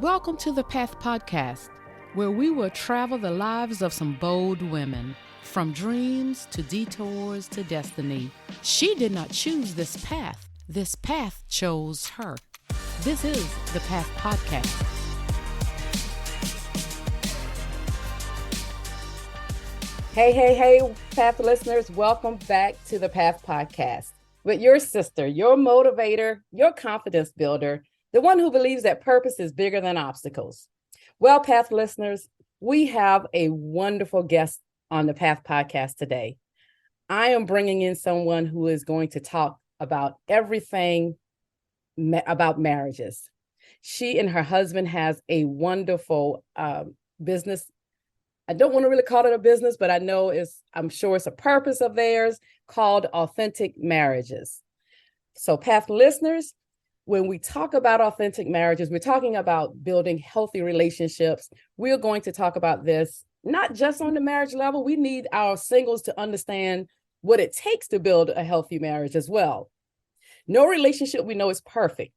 Welcome to the Path Podcast, where we will travel the lives of some bold women, from dreams to detours to destiny. She did not choose this path chose her. This is the Path Podcast. Hey, Path listeners, welcome back to the Path Podcast with your sister, your motivator, your confidence builder, the one who believes that purpose is bigger than obstacles. Well, Path listeners, we have a wonderful guest on the Path Podcast today. I am bringing in someone who is going to talk about everything about marriages. She and her husband has a wonderful business. I don't want to really call it a business, but I'm sure it's a purpose of theirs called Authentic Marriages. So, Path listeners, when we talk about authentic marriages, we're talking about building healthy relationships. We're going to talk about this not just on the marriage level. We need our singles to understand what it takes to build a healthy marriage as well. No relationship we know is perfect.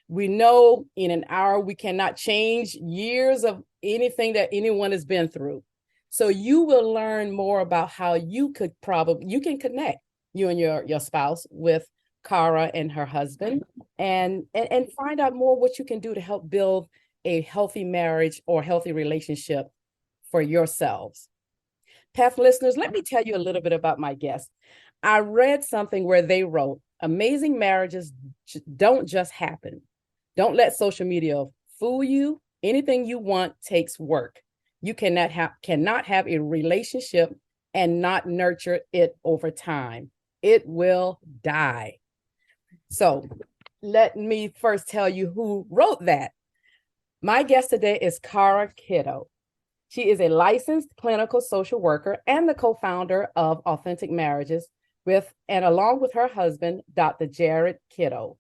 We know in an hour we cannot change years of anything that anyone has been through. So you will learn more about how you can connect you and your spouse with Kaara and her husband and find out more what you can do to help build a healthy marriage or healthy relationship for yourselves. Path listeners, let me tell you a little bit about my guest. I read something where they wrote, amazing marriages don't just happen. Don't let social media fool you. Anything you want takes work. You cannot have a relationship and not nurture it over time. It will die. So let me first tell you who wrote that. My guest today is Kaara Kiddoe. She is a licensed clinical social worker and the co-founder of Authentic Marriages along with her husband, Dr. Jared Kiddoe.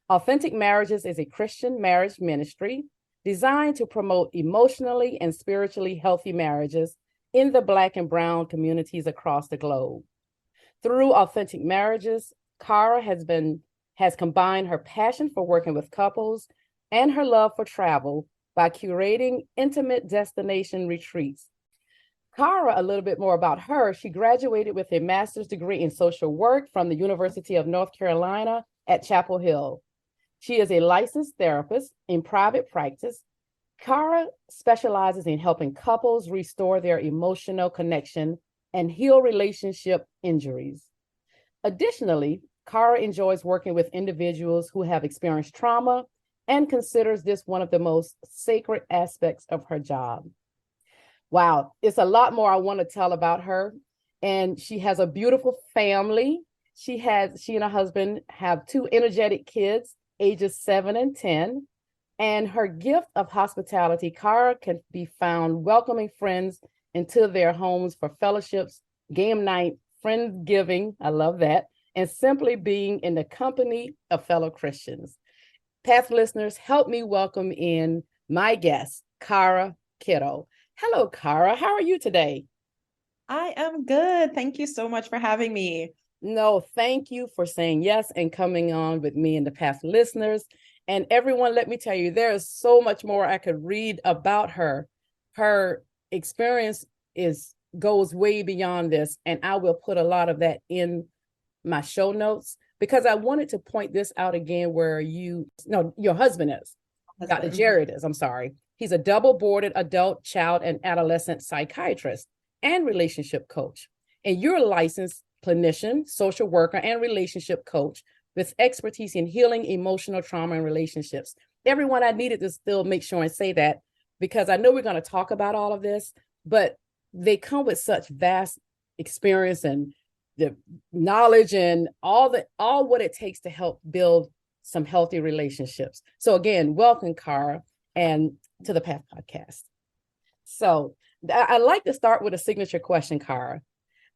Authentic Marriages is a Christian marriage ministry designed to promote emotionally and spiritually healthy marriages in the Black and Brown communities across the globe. Through Authentic Marriages, Kaara has combined her passion for working with couples and her love for travel by curating intimate destination retreats. Kaara, a little bit more about her. She graduated with a master's degree in social work from the University of North Carolina at Chapel Hill. She is a licensed therapist in private practice. Kaara specializes in helping couples restore their emotional connection and heal relationship injuries. Additionally, Kaara enjoys working with individuals who have experienced trauma and considers this one of the most sacred aspects of her job. Wow, it's a lot more I want to tell about her. And she has a beautiful family. She and her husband have two energetic kids, ages 7 and 10. And her gift of hospitality, Kaara can be found welcoming friends into their homes for fellowships, game night, friendsgiving, I love that, and simply being in the company of fellow Christians. Path listeners, help me welcome in my guest, Kaara Kiddoe. Hello, Kaara. How are you today? I am good. Thank you so much for having me. No, thank you for saying yes and coming on with me and the Path listeners. And everyone, let me tell you, there is so much more I could read about her. Her experience goes way beyond this, and I will put a lot of that in my show notes because I wanted to point this out again where your husband is, Dr. Jared is, I'm sorry. He's a double-boarded adult, child, and adolescent psychiatrist and relationship coach. And you're a licensed clinician, social worker, and relationship coach with expertise in healing emotional trauma and relationships. Everyone, I needed to still make sure and say that because I know we're going to talk about all of this, but they come with such vast experience and the knowledge and all what it takes to help build some healthy relationships. So again, welcome, Kaara, and to the Path Podcast. So I like to start with a signature question, Kaara.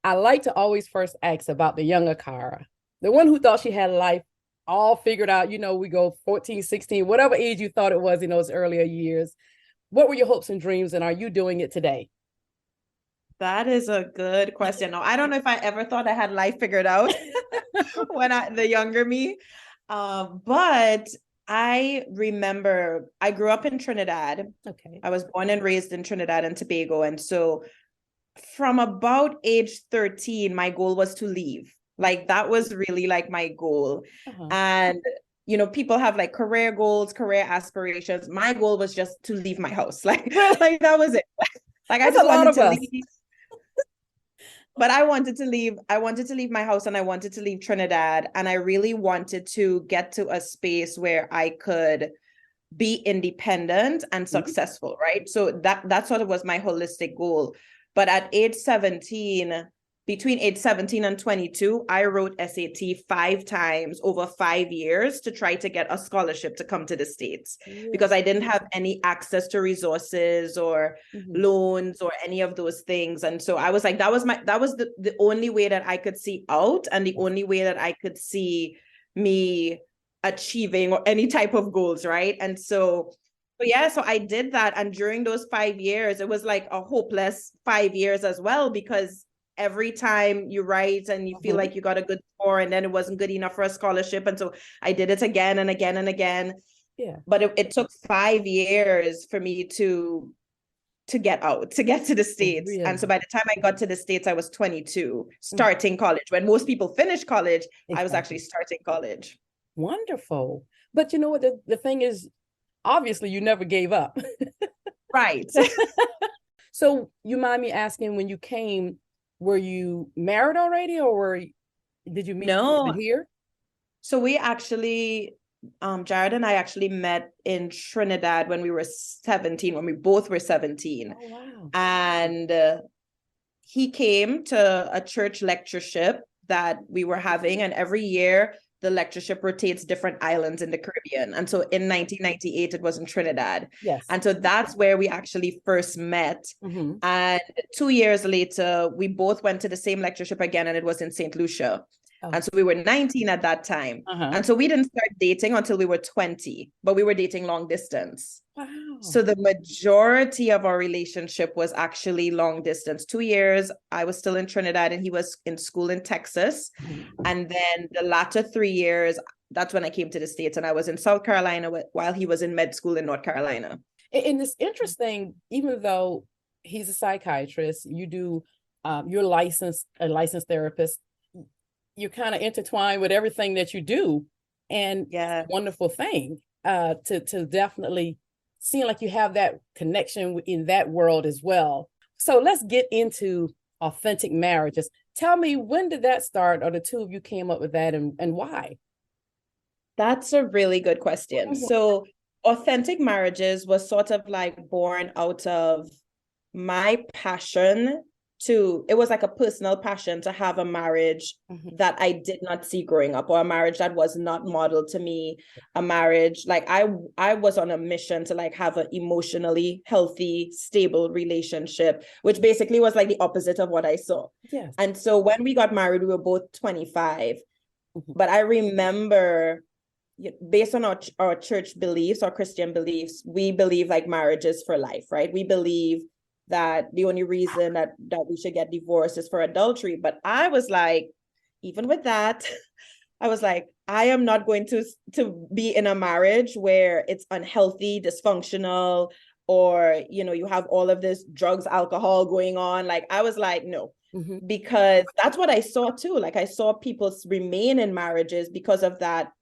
I like to always first ask about the younger Kaara, the one who thought she had life all figured out. We go 14, 16, whatever age you thought it was in those earlier years. What were your hopes and dreams, and are you doing it today? That is a good question. No, I don't know if I ever thought I had life figured out when the younger me. But I remember I grew up in Trinidad. Okay. I was born and raised in Trinidad and Tobago. And so from about age 13, my goal was to leave. Like that was really like my goal. Uh-huh. And people have like career goals, career aspirations. My goal was just to leave my house. Really? Like that was it. Like I That's a just lot wanted of to us. leave. But I wanted to leave. I wanted to leave my house and I wanted to leave Trinidad. And I really wanted to get to a space where I could be independent and successful, right? So that sort of was my holistic goal. But at age 17, between age 17 and 22, I wrote SAT 5 times over 5 years to try to get a scholarship to come to the States because I didn't have any access to resources or loans or any of those things. And so I was like, that was the only way that I could see out and the only way that I could see me achieving or any type of goals, right? And so I did that. And during those 5 years, it was like a hopeless 5 years as well, because every time you write and you feel like you got a good score and then it wasn't good enough for a scholarship. And so I did it again and again and again. Yeah. But it took 5 years for me to get out, to get to the States. Really? And so by the time I got to the States, I was 22, starting college. When most people finish college, I was actually starting college. Wonderful. But you know what? The thing is, obviously, you never gave up. Right. So you mind me asking, when you came, were you married already, or did you meet here? So we actually, Jared and I actually met in Trinidad when we were 17, when we both were 17. Oh, wow. And he came to a church lectureship that we were having. And every year, the lectureship rotates different islands in the Caribbean. And so in 1998, it was in Trinidad. Yes. And so that's where we actually first met. And 2 years later, we both went to the same lectureship again, and it was in St. Lucia. Oh. And so we were 19 at that time. And so we didn't start dating until we were 20, but we were dating long distance. Wow. So the majority of our relationship was actually long distance. 2 years, I was still in Trinidad and he was in school in Texas. And then the latter 3 years, that's when I came to the States, and I was in South Carolina while he was in med school in North Carolina. And it's interesting, even though he's a psychiatrist, you do, you're a licensed therapist, you're kind of intertwined with everything that you do. And yeah, it's a wonderful thing to definitely seem like you have that connection in that world as well. So let's get into authentic marriages. Tell me, when did that start, or the two of you came up with that, and why? That's a really good question. So authentic marriages was sort of like born out of my passion it was like a personal passion to have a marriage that I did not see growing up, or a marriage that was not modeled to me, a marriage like I was on a mission to like have an emotionally healthy, stable relationship, which basically was like the opposite of what I saw. Yes. And so when we got married, we were both 25. But I remember, based on our church beliefs, our Christian beliefs, we believe like marriage is for life, right? We believe that the only reason that we should get divorced is for adultery. But I was like, even with that, I was like, I am not going to be in a marriage where it's unhealthy, dysfunctional, or, you have all of this drugs, alcohol going on. Like, I was like, no, because that's what I saw too. Like, I saw people remain in marriages because of that,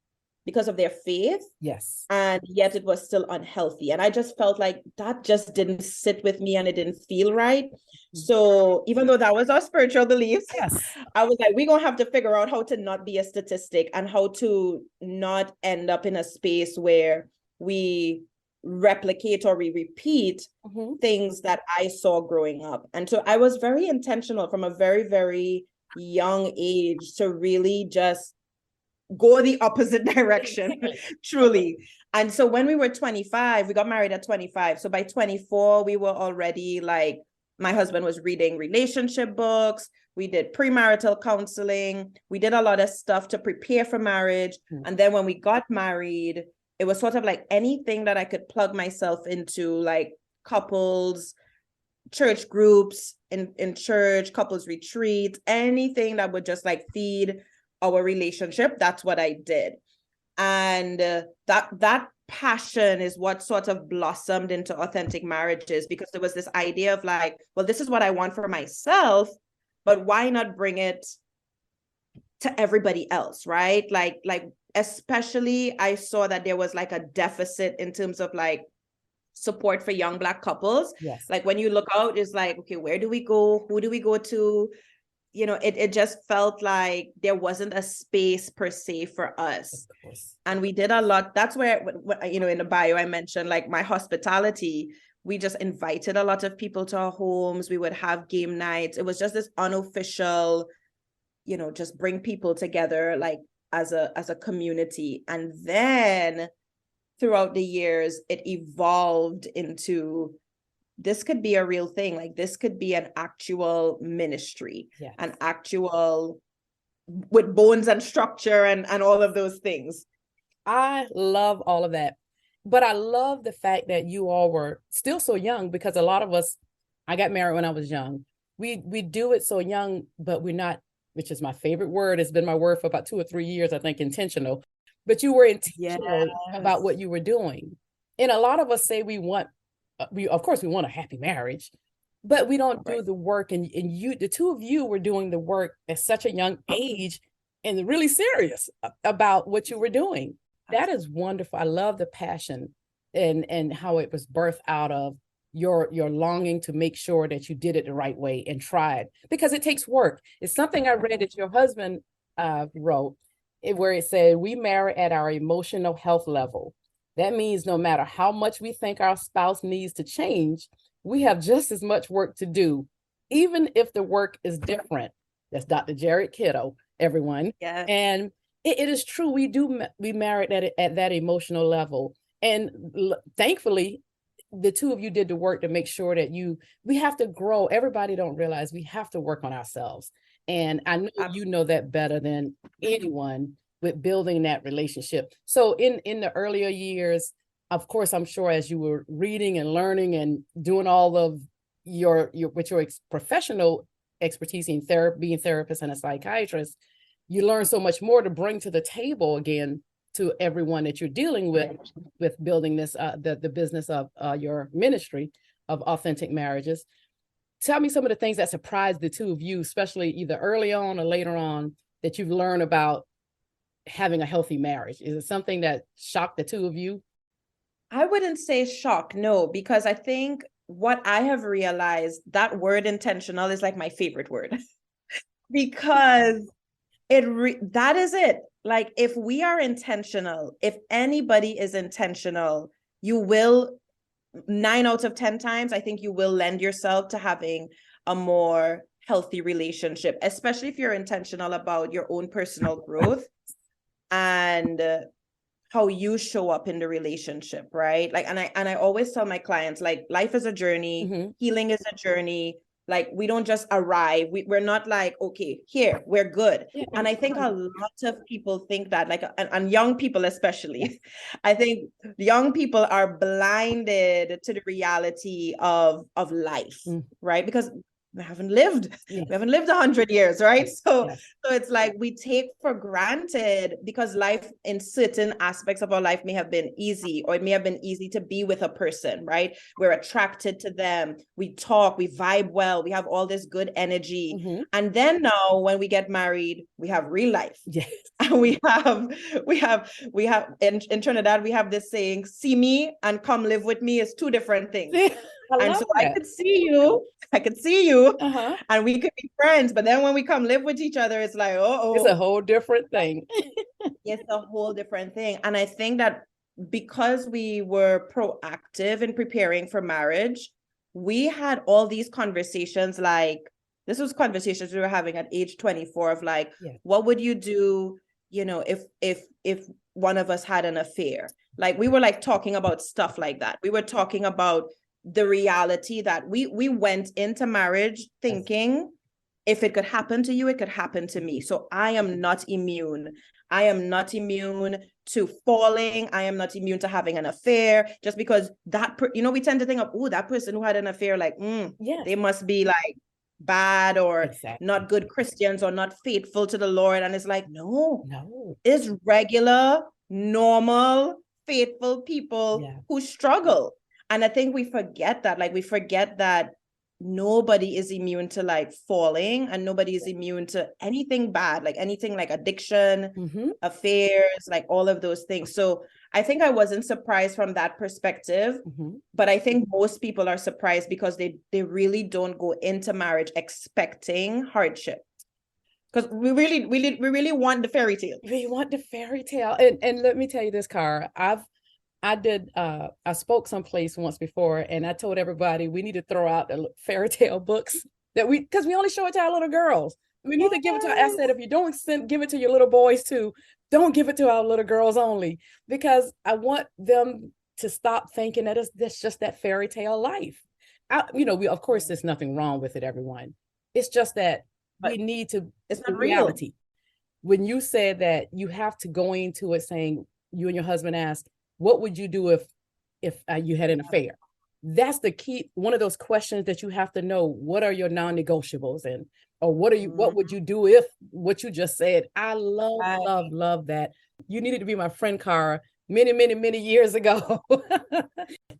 because of their faith. Yes. And yet it was still unhealthy. And I just felt like that just didn't sit with me and it didn't feel right. So even though that was our spiritual beliefs, yes, I was like, we're going to have to figure out how to not be a statistic and how to not end up in a space where we replicate or we repeat things that I saw growing up. And so I was very intentional from a very, very young age to really just go the opposite direction, truly. And so when we were 25, we got married at 25. So by 24, we were already like, my husband was reading relationship books. We did premarital counseling. We did a lot of stuff to prepare for marriage. And then when we got married, it was sort of like anything that I could plug myself into, like couples, church groups in church, couples retreats, anything that would just like feed our relationship. That's what I did. And that passion is what sort of blossomed into Authentic Marriages, because there was this idea of like, well, this is what I want for myself, but why not bring it to everybody else, right? Like especially I saw that there was like a deficit in terms of like support for young Black couples. Yes. Like when you look out, it's like, okay, where do we go? Who do we go to? You know, it just felt like there wasn't a space per se for us. And we did a lot. That's where, you know, in the bio, I mentioned like my hospitality. We just invited a lot of people to our homes. We would have game nights. It was just this unofficial, you know, just bring people together like as a community. And then throughout the years, it evolved into, this could be a real thing. Like this could be an actual ministry, an actual with bones and structure and all of those things. I love all of that. But I love the fact that you all were still so young, because a lot of us, I got married when I was young. We do it so young, but we're not, which is my favorite word. It's been my word for about 2 or 3 years, I think, intentional. But you were intentional about what you were doing. And a lot of us say of course we want a happy marriage, but we don't do the work. And you, the two of you were doing the work at such a young age and really serious about what you were doing. That is wonderful. I love the passion and how it was birthed out of your longing to make sure that you did it the right way and tried, because it takes work. It's something I read that your husband wrote, where it said, we marry at our emotional health level. That means no matter how much we think our spouse needs to change, we have just as much work to do, even if the work is different. That's Dr. Jared Kiddoe, everyone. Yeah. And it is true. We married at that emotional level. And thankfully, the two of you did the work to make sure that we have to grow. Everybody don't realize we have to work on ourselves. And I know you know that better than anyone with building that relationship. So in the earlier years, of course, I'm sure as you were reading and learning and doing all of your professional expertise in therapy, being a therapist and a psychiatrist, you learn so much more to bring to the table again to everyone that you're dealing with building this, the business of your ministry of Authentic Marriages. Tell me some of the things that surprised the two of you, especially either early on or later on, that you've learned about having a healthy marriage. Is it something that shocked the two of you? I wouldn't say shock, no, because I think what I have realized, that word intentional is like my favorite word because that is it. Like if we are intentional, if anybody is intentional, you will 9 out of 10 times, I think you will lend yourself to having a more healthy relationship, especially if you're intentional about your own personal growth and how you show up in the relationship, right? Like, and I always tell my clients, like, life is a journey, healing is a journey. Like, we don't just arrive. We're not like, okay, here, we're good. Yeah. And I think a lot of people think that, like, and young people especially, I think young people are blinded to the reality of life, right? Because we haven't lived. We haven't lived 100 years, right? So it's like we take for granted, because life in certain aspects of our life may have been easy, or it may have been easy to be with a person, right? We're attracted to them. We talk, we vibe well, we have all this good energy. And then now when we get married, we have real life. Yes. And we have in Trinidad, we have this saying, see me and come live with me is two different things. And so I could see you, and we could be friends. But then when we come live with each other, it's like, it's a whole different thing. It's a whole different thing. And I think that because we were proactive in preparing for marriage, we had all these conversations. Like, this was conversations we were having at age 24 of like, what would you do, you know, if one of us had an affair? Like, we were like talking about stuff like that. We were talking about the reality that we went into marriage thinking, if it could happen to you, it could happen to me. So I am not immune. I am not immune to falling. I am not immune to having an affair, just because that, we tend to think of, oh, that person who had an affair, like, they must be like bad or not good Christians or not faithful to the Lord. And it's like, no, it's regular normal, faithful people who struggle. And I think we forget that. Like, we forget that nobody is immune to like falling, and nobody is immune to anything bad, like anything like addiction, affairs, like all of those things. So I think I wasn't surprised from that perspective, but I think most people are surprised because they really don't go into marriage expecting hardship. Because we really want the fairy tale. We want the fairy tale. And let me tell you this, Kaara. I spoke someplace once before, and I told everybody we need to throw out the fairy tale books because we only show it to our little girls. We need to give it to. I said, if you don't give it to your little boys too, don't give it to our little girls only, because I want them to stop thinking that that's just that fairy tale life. Of course, there's nothing wrong with it, everyone. It's just that we need to. It's not reality. When you said that you have to go into it saying, you and your husband asked, what would you do if you had an affair? That's the key. One of those questions that you have to know. What are your non-negotiables, or what would you do if what you just said? I love that. You needed to be my friend, Kaara, many years ago.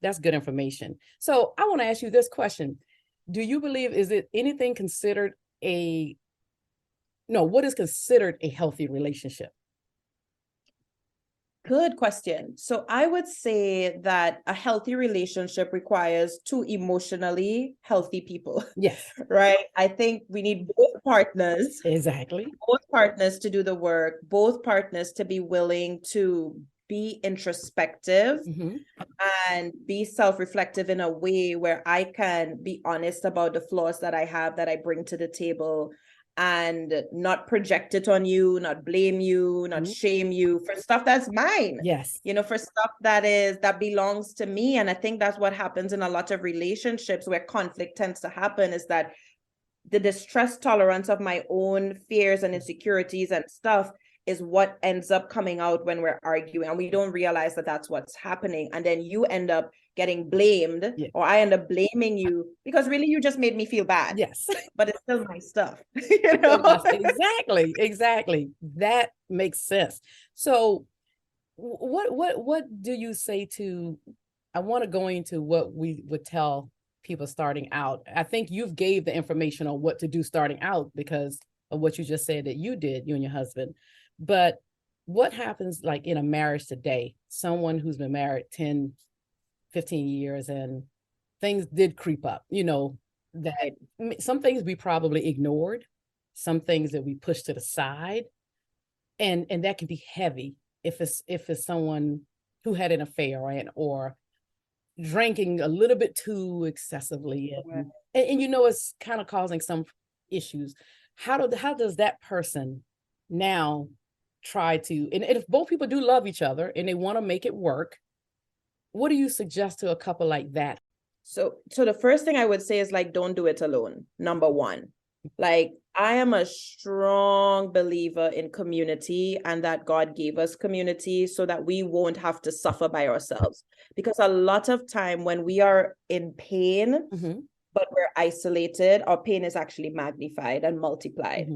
That's good information. So I want to ask you this question. Do you believe, is it anything considered what is considered a healthy relationship? Good question. So I would say that a healthy relationship requires two emotionally healthy people. Yes. Right? I think we need both partners. Exactly. Both partners to do the work, both partners to be willing to be introspective and be self-reflective in a way where I can be honest about the flaws that I have, that I bring to the table, and not project it on you, not blame you, not shame you for stuff that's mine. Yes. For stuff that belongs to me. And I think that's what happens in a lot of relationships where conflict tends to happen, is that the distress tolerance of my own fears and insecurities and stuff is what ends up coming out when we're arguing, and we don't realize that that's what's happening. And then you end up getting blamed, or I end up blaming you because really you just made me feel bad. Yes. But it's still my stuff. Exactly. That makes sense. So what do you say to, I want to go into what we would tell people starting out. I think you've gave the information on what to do starting out because of what you just said that you did, you and your husband. But what happens like in a marriage today? Someone who's been married 10, 15 years and things did creep up, that some things we probably ignored, some things that we pushed to the side. And that can be heavy if it's someone who had an affair or drinking a little bit too excessively, and it's kind of causing some issues. How does that person now try to, and if both people do love each other and they want to make it work, what do you suggest to a couple like that? So the first thing I would say is like, don't do it alone. Number one, like, I am a strong believer in community, and that God gave us community so that we won't have to suffer by ourselves. Because a lot of time when we are in pain, but we're isolated, our pain is actually magnified and multiplied.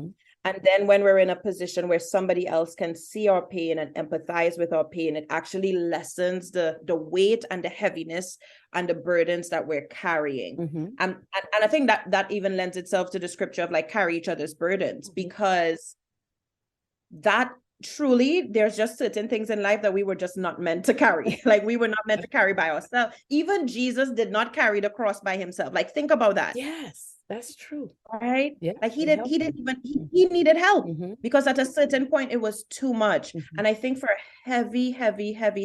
And then when we're in a position where somebody else can see our pain and empathize with our pain, it actually lessens the weight and the heaviness and the burdens that we're carrying. And I think that even lends itself to the scripture of like, carry each other's burdens, because that truly, there's just certain things in life that we were just not meant to carry. Like, we were not meant to carry by ourselves. Even Jesus did not carry the cross by himself. Like, think about that. Yes, that's true. Right? Yeah. Like he needed help because at a certain point it was too much. And I think for heavy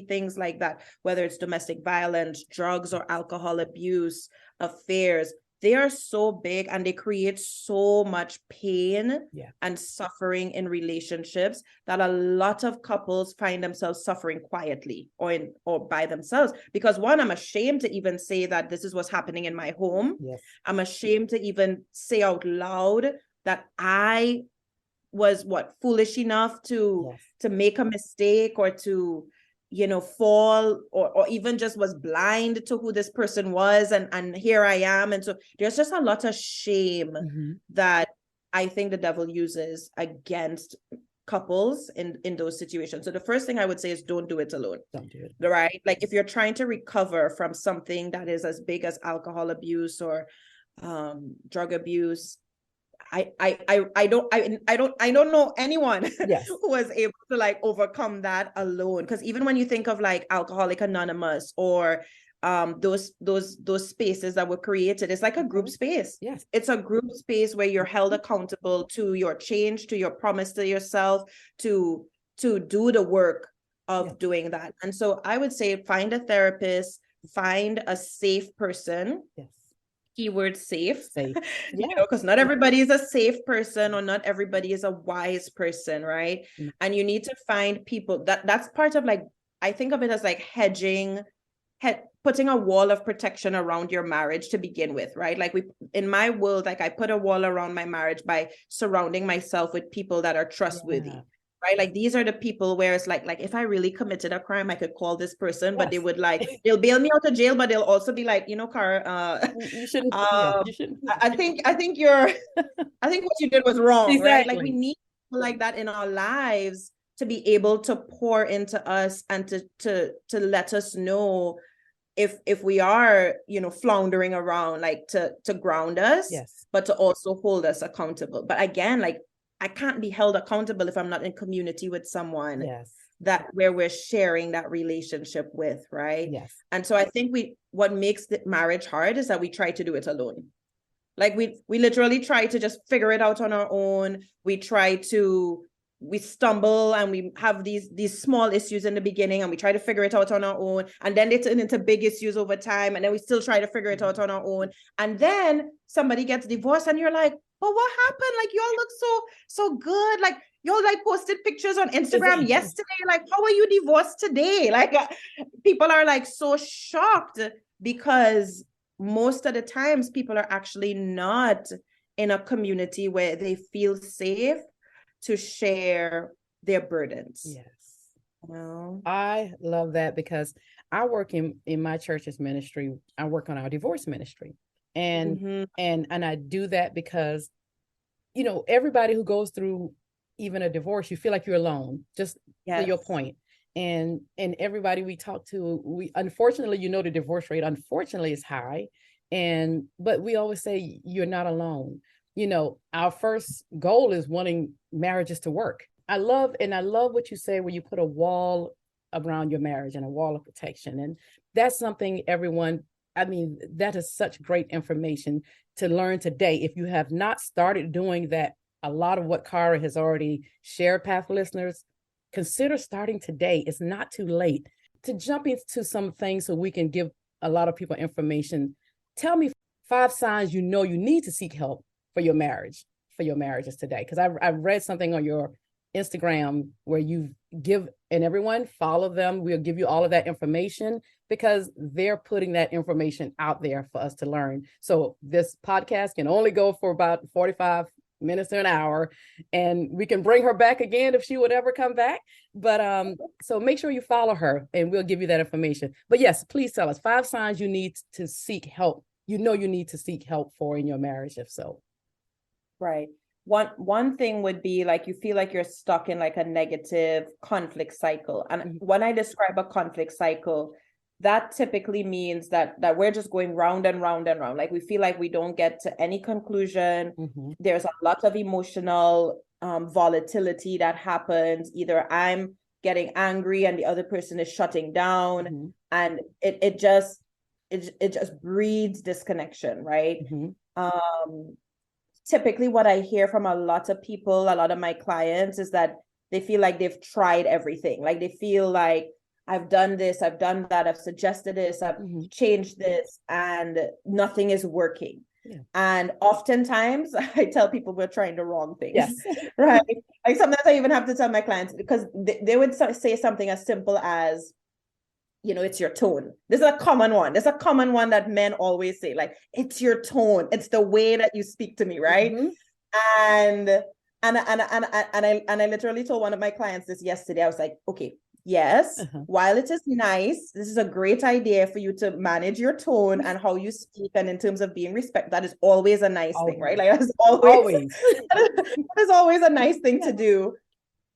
things like that, whether it's domestic violence, drugs or alcohol abuse, affairs, they are so big and they create so much pain and suffering in relationships that a lot of couples find themselves suffering quietly or by themselves. Because one, I'm ashamed to even say that this is what's happening in my home. Yes. I'm ashamed to even say out loud that I was foolish enough to make a mistake or to fall or even just was blind to who this person was. And here I am. And so there's just a lot of shame that I think the devil uses against couples in those situations. So the first thing I would say is don't do it alone. Don't do it. Right? Like if you're trying to recover from something that is as big as alcohol abuse or drug abuse, I don't know anyone Yes. who was able to like overcome that alone. Because even when you think of like Alcoholic Anonymous or those spaces that were created, it's like a group space. Yes. It's a group space where you're held accountable to your change, to your promise to yourself, to do the work of doing that. And so I would say find a therapist, find a safe person. Yes. Keyword safe. Safe. You know, because not everybody is a safe person or not everybody is a wise person, right? Mm-hmm. And you need to find people that's part of like, I think of it as like putting a wall of protection around your marriage to begin with, right? Like in my world, like I put a wall around my marriage by surrounding myself with people that are trustworthy, right? Like these are the people where it's like if I really committed a crime, I could call this person, but they would they'll bail me out of jail, but they'll also be like, you know, Kaara, you shouldn't. You shouldn't. I think what you did was wrong, exactly. Right? Like we need people like that in our lives to be able to pour into us and to let us know if we are, you know, floundering around, like to ground us, but to also hold us accountable. But again, like I can't be held accountable if I'm not in community with someone that where we're sharing that relationship with, right? Yes. And so I think what makes the marriage hard is that we try to do it alone. Like we literally try to just figure it out on our own. We stumble and we have these small issues in the beginning and we try to figure it out on our own. And then they turn into big issues over time. And then we still try to figure it out on our own. And then somebody gets divorced and you're like, well, what happened? Like y'all look so good. Like y'all like posted pictures on Instagram yesterday. Like, how are you divorced today? Like people are like so shocked because most of the times people are actually not in a community where they feel safe to share their burdens. Yes. Well, I love that because I work in my church's ministry. I work on our divorce ministry. And and I do that because, you know, everybody who goes through even a divorce, you feel like you're alone, just to your point. And everybody we talk to, we unfortunately, you know, the divorce rate unfortunately is high. But we always say you're not alone. You know, our first goal is wanting marriages to work. I love what you say when you put a wall around your marriage and a wall of protection. And that's something that is such great information to learn today. If you have not started doing that, a lot of what Kaara has already shared, Path listeners, consider starting today. It's not too late to jump into some things so we can give a lot of people information. Tell me 5 signs you know you need to seek help for your marriages today. Because I've read something on your Instagram where you give, and everyone follow them. We'll give you all of that information because they're putting that information out there for us to learn. So this podcast can only go for about 45 minutes to an hour, and we can bring her back again if she would ever come back. But so make sure you follow her and we'll give you that information. But yes, please tell us 5 signs you need to seek help. You know you need to seek help for in your marriage, if so. Right. One thing would be like you feel like you're stuck in like a negative conflict cycle. And when I describe a conflict cycle, that typically means that we're just going round and round and round. Like we feel like we don't get to any conclusion. There's a lot of emotional volatility that happens. Either I'm getting angry and the other person is shutting down, and it just breeds disconnection, right? Typically what I hear from a lot of people, a lot of my clients, is that they feel like they've tried everything. Like they feel like I've done this, I've done that, I've suggested this, I've changed this, and nothing is working. And oftentimes I tell people we're trying the wrong things, right? Like sometimes I even have to tell my clients, because they would say something as simple as, you know, it's your tone. This is a common one. There's a common one that men always say, like, it's your tone. It's the way that you speak to me, right? And I literally told one of my clients this yesterday. I was like, okay, yes, while it is nice, this is a great idea for you to manage your tone and how you speak, and in terms of being respectful, that is always a nice thing, right? Like that's always that is always a nice thing to do.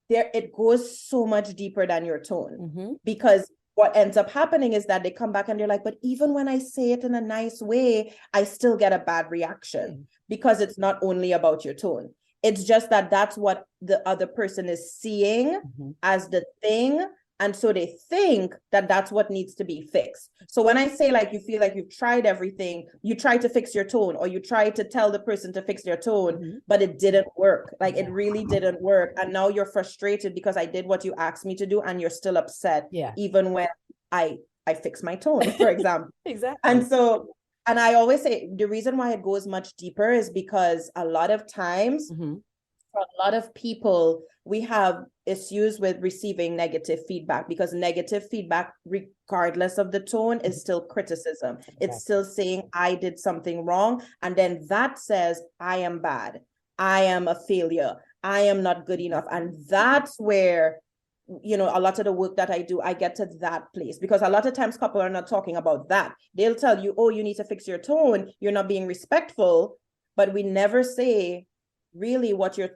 it goes so much deeper than your tone. Mm-hmm. Because what ends up happening is that they come back and they're like, but even when I say it in a nice way, I still get a bad reaction, because it's not only about your tone. It's just that that's what the other person is seeing as the thing. And so they think that that's what needs to be fixed. So when I say like you feel like you've tried everything, you try to fix your tone, or you try to tell the person to fix their tone, but it didn't work. Like it really didn't work. And now you're frustrated because I did what you asked me to do, and you're still upset, even when I fix my tone, for example. Exactly. And so, and I always say the reason why it goes much deeper is because a lot of times, for a lot of people, we have issues with receiving negative feedback, because negative feedback, regardless of the tone, is still criticism. It's still saying I did something wrong. And then that says I am bad. I am a failure. I am not good enough. And that's where, you know, a lot of the work that I do, I get to that place, because a lot of times couples are not talking about that. They'll tell you, oh, you need to fix your tone. You're not being respectful. But we never say, really what your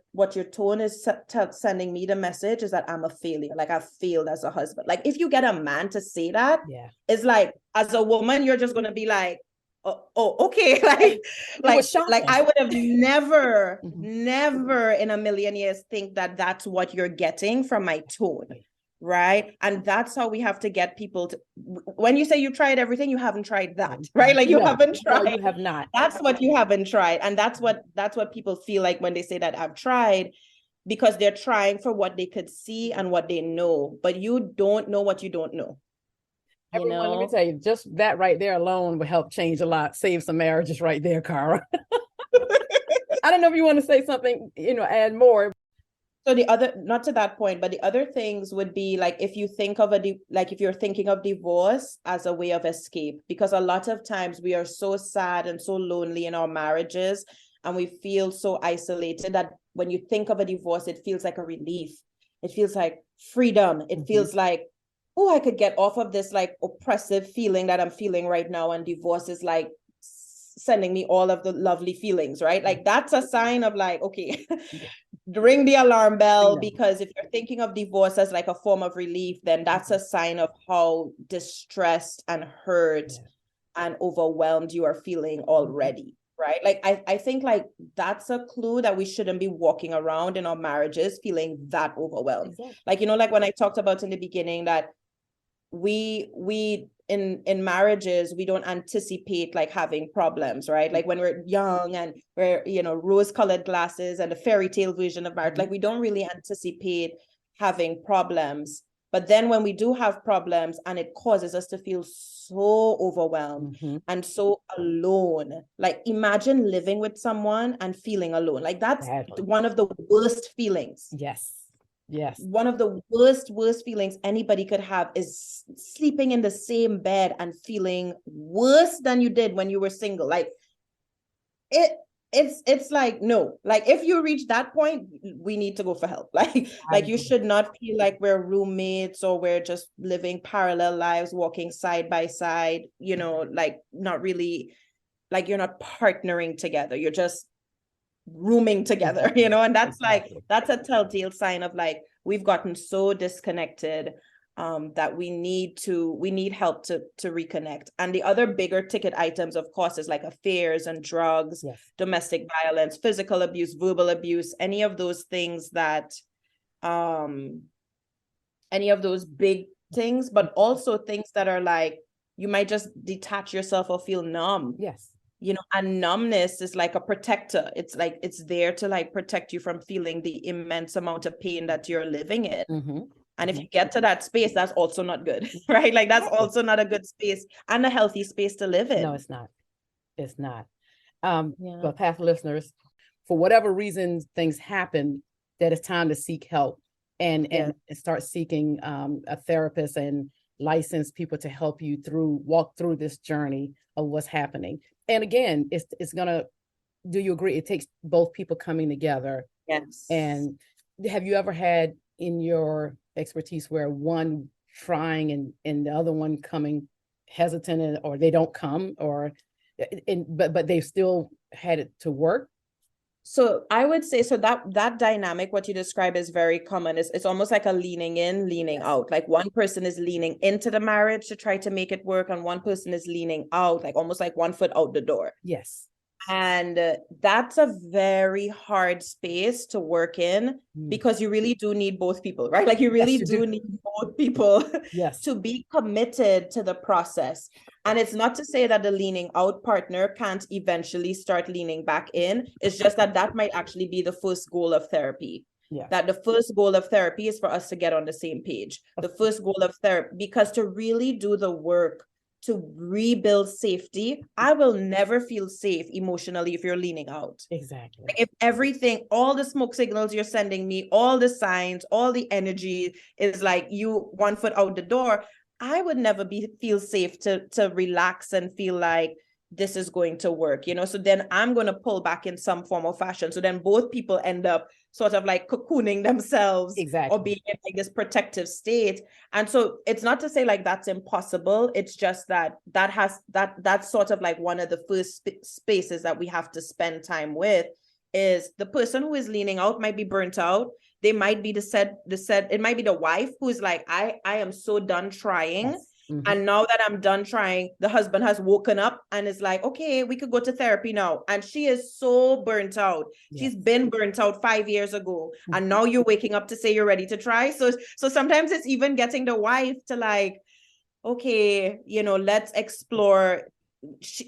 tone is sending me the message is that I'm a failure. Like I've failed as a husband. Like if you get a man to say that, it's like, as a woman, you're just going to be like, oh, okay. like I would have never in a million years think that that's what you're getting from my tone. Right. And that's how we have to get people to, when you say you tried everything, you haven't tried that, right? Like you haven't tried. No, you have not. That's what you haven't tried. And that's what people feel like when they say that I've tried, because they're trying for what they could see and what they know, but you don't know what you don't know. Everyone, let me tell you, just that right there alone will help change a lot, save some marriages right there, Kaara. I don't know if you want to say something, add more. So the other, not to that point, but the other things would be like, if you think of if you're thinking of divorce as a way of escape, because a lot of times we are so sad and so lonely in our marriages, and we feel so isolated that when you think of a divorce, it feels like a relief. It feels like freedom. It feels like, oh, I could get off of this like oppressive feeling that I'm feeling right now. And divorce is like sending me all of the lovely feelings, right? Like that's a sign of like, okay, ring the alarm bell, because if you're thinking of divorce as like a form of relief, then that's a sign of how distressed and hurt and overwhelmed you are feeling already, right? Like I think like that's a clue that we shouldn't be walking around in our marriages feeling that overwhelmed. Like, like when I talked about in the beginning that we in marriages, we don't anticipate like having problems, right? Like when we're young and we're, rose-colored glasses and the fairy tale version of marriage, like we don't really anticipate having problems. But then when we do have problems and it causes us to feel so overwhelmed and so alone, like imagine living with someone and feeling alone. Like that's one of the worst feelings. Yes. One of the worst feelings anybody could have is sleeping in the same bed and feeling worse than you did when you were single. Like it's like, no, like if you reach that point, we need to go for help. Like you should not feel like we're roommates or we're just living parallel lives, walking side by side, like not really, like you're not partnering together. You're just rooming together, and that's like, that's a telltale sign of like, we've gotten so disconnected that we need help to reconnect. And the other bigger ticket items, of course, is like affairs and drugs, domestic violence, physical abuse, verbal abuse, any of those things that any of those big things, but also things that are like, you might just detach yourself or feel numb. And numbness is like a protector. It's like, it's there to like protect you from feeling the immense amount of pain that you're living in. And if you get to that space, that's also not good, right? Like that's also not a good space and a healthy space to live in. No, it's not. But past listeners, for whatever reason things happen, that it's time to seek help and start seeking a therapist and licensed people to help you walk through this journey of what's happening. And again, it's gonna, do you agree? It takes both people coming together. Yes. And have you ever had in your expertise where one trying and the other one coming hesitant, or they don't come, or but they've still had it to work? So I would say, so that dynamic, what you describe is very common. It's almost like a leaning in, leaning out. Like one person is leaning into the marriage to try to make it work, and one person is leaning out, like almost like one foot out the door. Yes. And that's a very hard space to work in, because you really do need both people, right? Like you really do need both people to be committed to the process. And it's not to say that the leaning out partner can't eventually start leaning back in. It's just that might actually be the first goal of therapy. Yeah. That the first goal of therapy is for us to get on the same page. The first goal of therapy, because to really do the work to rebuild safety, I will never feel safe emotionally if you're leaning out. Exactly. If everything, all the smoke signals you're sending me, all the signs, all the energy is like you 1 foot out the door, I would never feel safe to relax and feel like this is going to work, so then I'm going to pull back in some form of fashion. So then both people end up sort of like cocooning themselves, exactly, or being in like this protective state. And so it's not to say like that's impossible. It's just that's sort of like one of the first spaces that we have to spend time with. Is the person who is leaning out might be burnt out. They might be it might be the wife who's like, I am so done trying. Yes. Mm-hmm. And now that I'm done trying, the husband has woken up and is like, okay, we could go to therapy now. And she is so burnt out. Yes. She's been burnt out 5 years ago. Mm-hmm. And now you're waking up to say you're ready to try. So sometimes it's even getting the wife to like, okay, let's explore.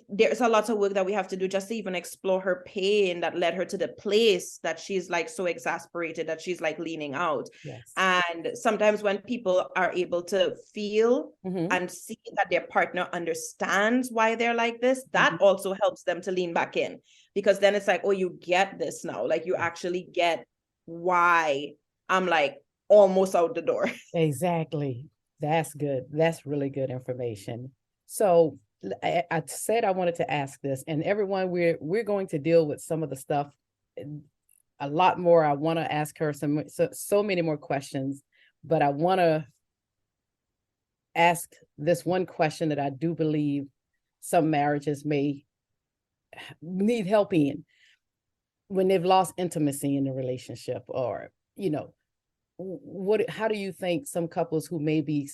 There's a lot of work that we have to do just to even explore her pain that led her to the place that she's like so exasperated that she's like leaning out. Yes. And sometimes when people are able to feel and see that their partner understands why they're like this, that also helps them to lean back in, because then it's like, oh, you get this now. Like you actually get why I'm like almost out the door. Exactly. That's good. That's really good information. So I said I wanted to ask this, and everyone, we're going to deal with some of the stuff a lot more. I want to ask her so many more questions, but I want to ask this one question that I do believe some marriages may need help in when they've lost intimacy in the relationship, or how do you think some couples who may be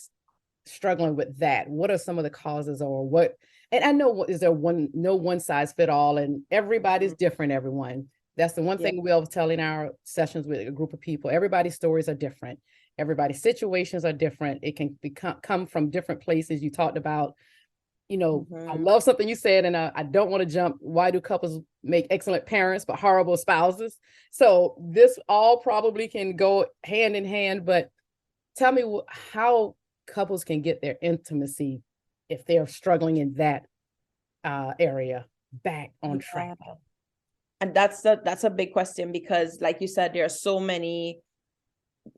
struggling with that, what are some of the causes, or what? And I know, is there no one size fit all, and everybody's different, everyone. That's the one thing we'll tell in our sessions with a group of people. Everybody's stories are different. Everybody's situations are different. It can come from different places. You talked about, I love something you said, and I don't want to jump. Why do couples make excellent parents but horrible spouses? So this all probably can go hand in hand, but tell me how couples can get their intimacy if they're struggling in that area back on track. And that's a big question, because like you said, there are so many,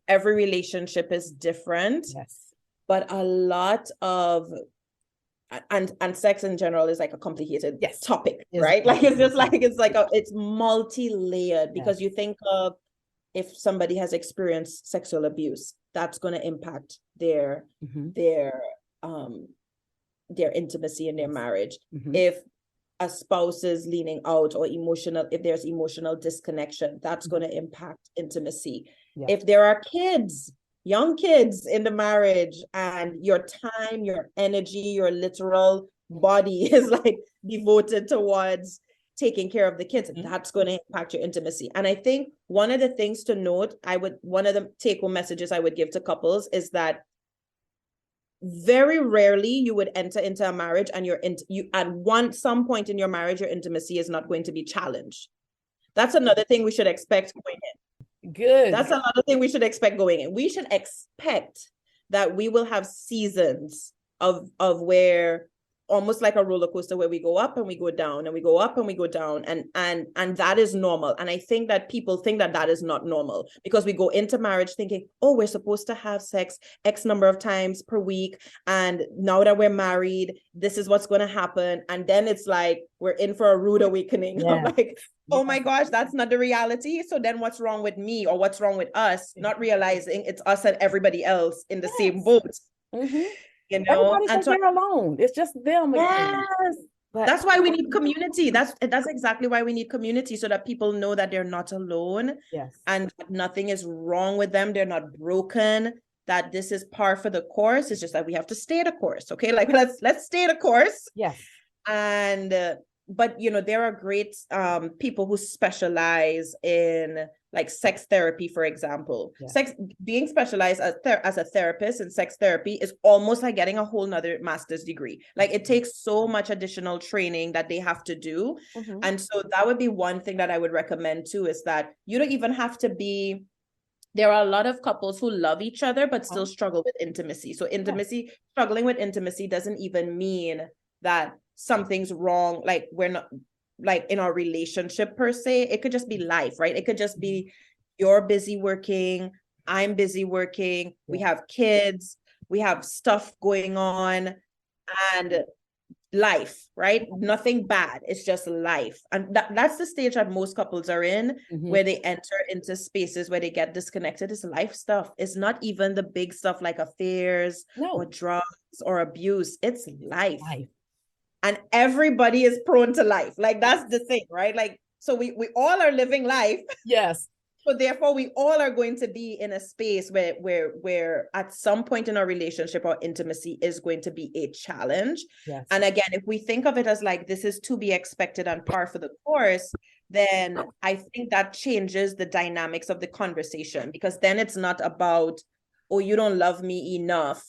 every relationship is different. Yes. But a lot of, and sex in general is like a complicated topic, right? Like it's multi-layered, because you think of, if somebody has experienced sexual abuse, that's going to impact their intimacy in their marriage. If a spouse is leaning out, or if there's emotional disconnection, that's going to impact intimacy. If there are young kids in the marriage, and your time, your energy, your literal body is like devoted towards taking care of the kids, that's going to impact your intimacy. And I think one of the things to note, one of the take-home messages I would give to couples is that very rarely you would enter into a marriage and at some point in your marriage, your intimacy is not going to be challenged. That's another thing we should expect going in. Good. That's another thing we should expect going in. We should expect that we will have seasons of where, almost like a roller coaster, where we go up and we go down, and we go up and we go down, and that is normal. And I think that people think that is not normal, because we go into marriage thinking, oh, we're supposed to have sex X number of times per week, and now that we're married, this is what's going to happen. And then it's like we're in for a rude awakening. Yeah. I'm like, oh my gosh, that's not the reality. So then what's wrong with me, or what's wrong with us? Not realizing it's us and everybody else in the same boat. Everybody's and they're alone. It's just them. Yes. But that's why we need community. That's exactly why we need community, so that people know that they're not alone. yes. And nothing is wrong with them. They're not broken. That this is par for the course. It's just that we have to stay the course. Okay, like let's stay the course. Yes. And but there are great people who specialize in like sex therapy, for example. Being specialized as a therapist in sex therapy is almost like getting a whole nother master's degree. Like it takes so much additional training that they have to do. And so that would be one thing that I would recommend too, is that you don't even have to be. There are a lot of couples who love each other but still struggle with intimacy. So struggling with intimacy doesn't even mean that something's wrong, like we're not like in our relationship per se. It could just be life, right? It could just be you're busy working, I'm busy working, we have kids, we have stuff going on, and life, right? Nothing bad, it's just life. And that's the stage that most couples are in, where they enter into spaces where they get disconnected. It's life stuff. It's not even the big stuff like affairs or drugs or abuse. It's life. And everybody is prone to life. Like that's the thing, right? Like, so we all are living life. Yes. So therefore, we all are going to be in a space where at some point in our relationship, our intimacy is going to be a challenge. Yes. And again, if we think of it as like, this is to be expected and par for the course, then I think that changes the dynamics of the conversation, because then it's not about, oh, you don't love me enough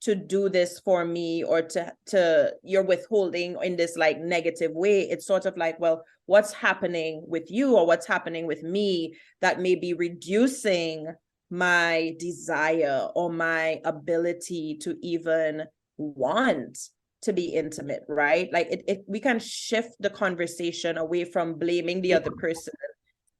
to do this for me, or to you're withholding in this like negative way. It's sort of like, well, what's happening with you or what's happening with me that may be reducing my desire or my ability to even want to be intimate, right? Like we can shift the conversation away from blaming the other person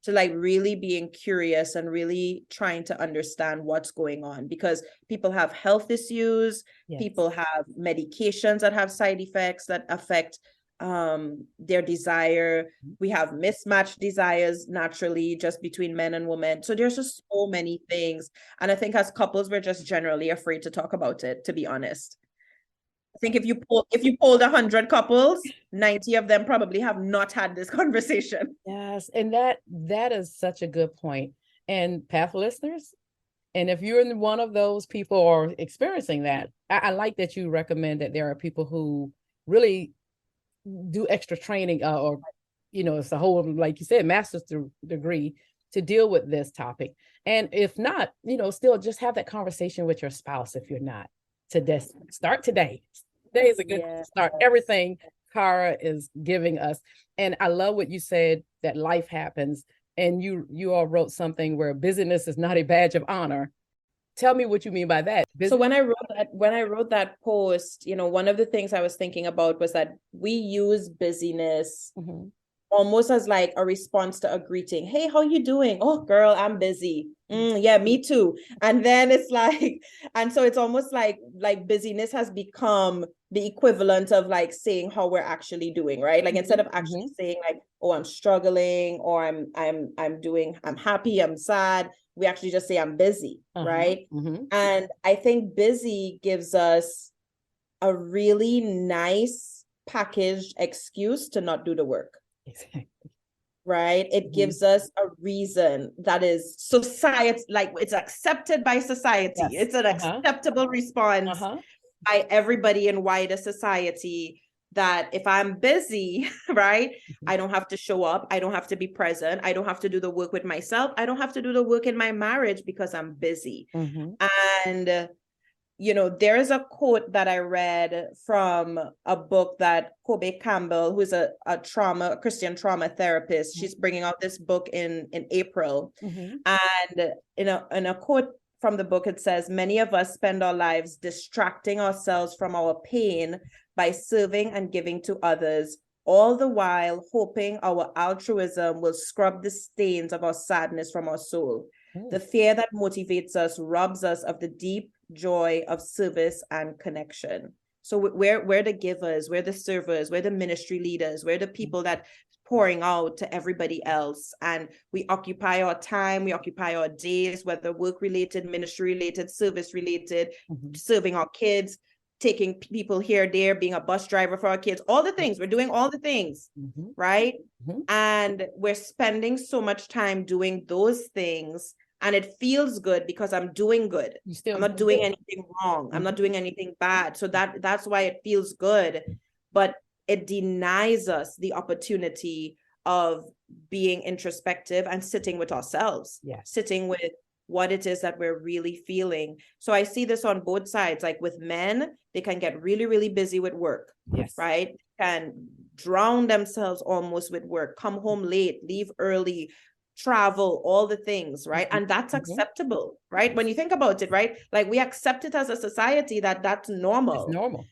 to like really being curious and really trying to understand what's going on, because people have health issues, people have medications that have side effects that affect their desire. We have mismatched desires naturally just between men and women. So there's just so many things. And I think as couples, we're just generally afraid to talk about it, to be honest. I think if you polled 100 couples, 90 of them probably have not had this conversation. Yes, and that is such a good point. And Path listeners, and if you're in one of those people or experiencing that, I like that you recommend that there are people who really do extra training, or it's a whole, like you said, master's degree to deal with this topic. And if not, still just have that conversation with your spouse if you're not. Start today. Today is a good start. Everything Kaara is giving us. And I love what you said, that life happens. And you all wrote something where busyness is not a badge of honor. Tell me what you mean by that. So when I wrote that post, one of the things I was thinking about was that we use busyness almost as like a response to a greeting. Hey, how you doing? Oh, girl, I'm busy. Yeah, me too. And then it's like, and so it's almost like busyness has become the equivalent of like saying how we're actually doing, right? Like instead of actually saying like, oh, I'm struggling, or I'm happy, I'm sad, we actually just say I'm busy, right? And I think busy gives us a really nice packaged excuse to not do the work. Exactly. Right? It gives us a reason that is society, like it's accepted by society. It's an acceptable response by everybody in wider society, that if I'm busy, right, I don't have to show up, I don't have to be present, I don't have to do the work with myself, I don't have to do the work in my marriage because I'm busy. And there is a quote that I read from a book that Kobe Campbell, who's a Christian trauma therapist, she's bringing out this book in April. And in a quote from the book, it says, many of us spend our lives distracting ourselves from our pain by serving and giving to others, all the while hoping our altruism will scrub the stains of our sadness from our soul. The fear that motivates us robs us of the deep joy of service and connection. So we're the givers, we're the servers, we're the ministry leaders, we're the people that pouring out to everybody else. And we occupy our time, we occupy our days, whether work related, ministry related, service related, serving our kids, taking people here, there, being a bus driver for our kids, all the things. We're doing all the things, right? And we're spending so much time doing those things, and it feels good because I'm doing good. I'm not doing anything wrong. I'm not doing anything bad. So that's why it feels good. But it denies us the opportunity of being introspective and sitting with ourselves, sitting with what it is that we're really feeling. So I see this on both sides. Like with men, they can get really, really busy with work, right? Can drown themselves almost with work, come home late, leave early, travel, all the things, right? And that's acceptable, right? When you think about it, right? Like we accept it as a society that that's normal. It's normal.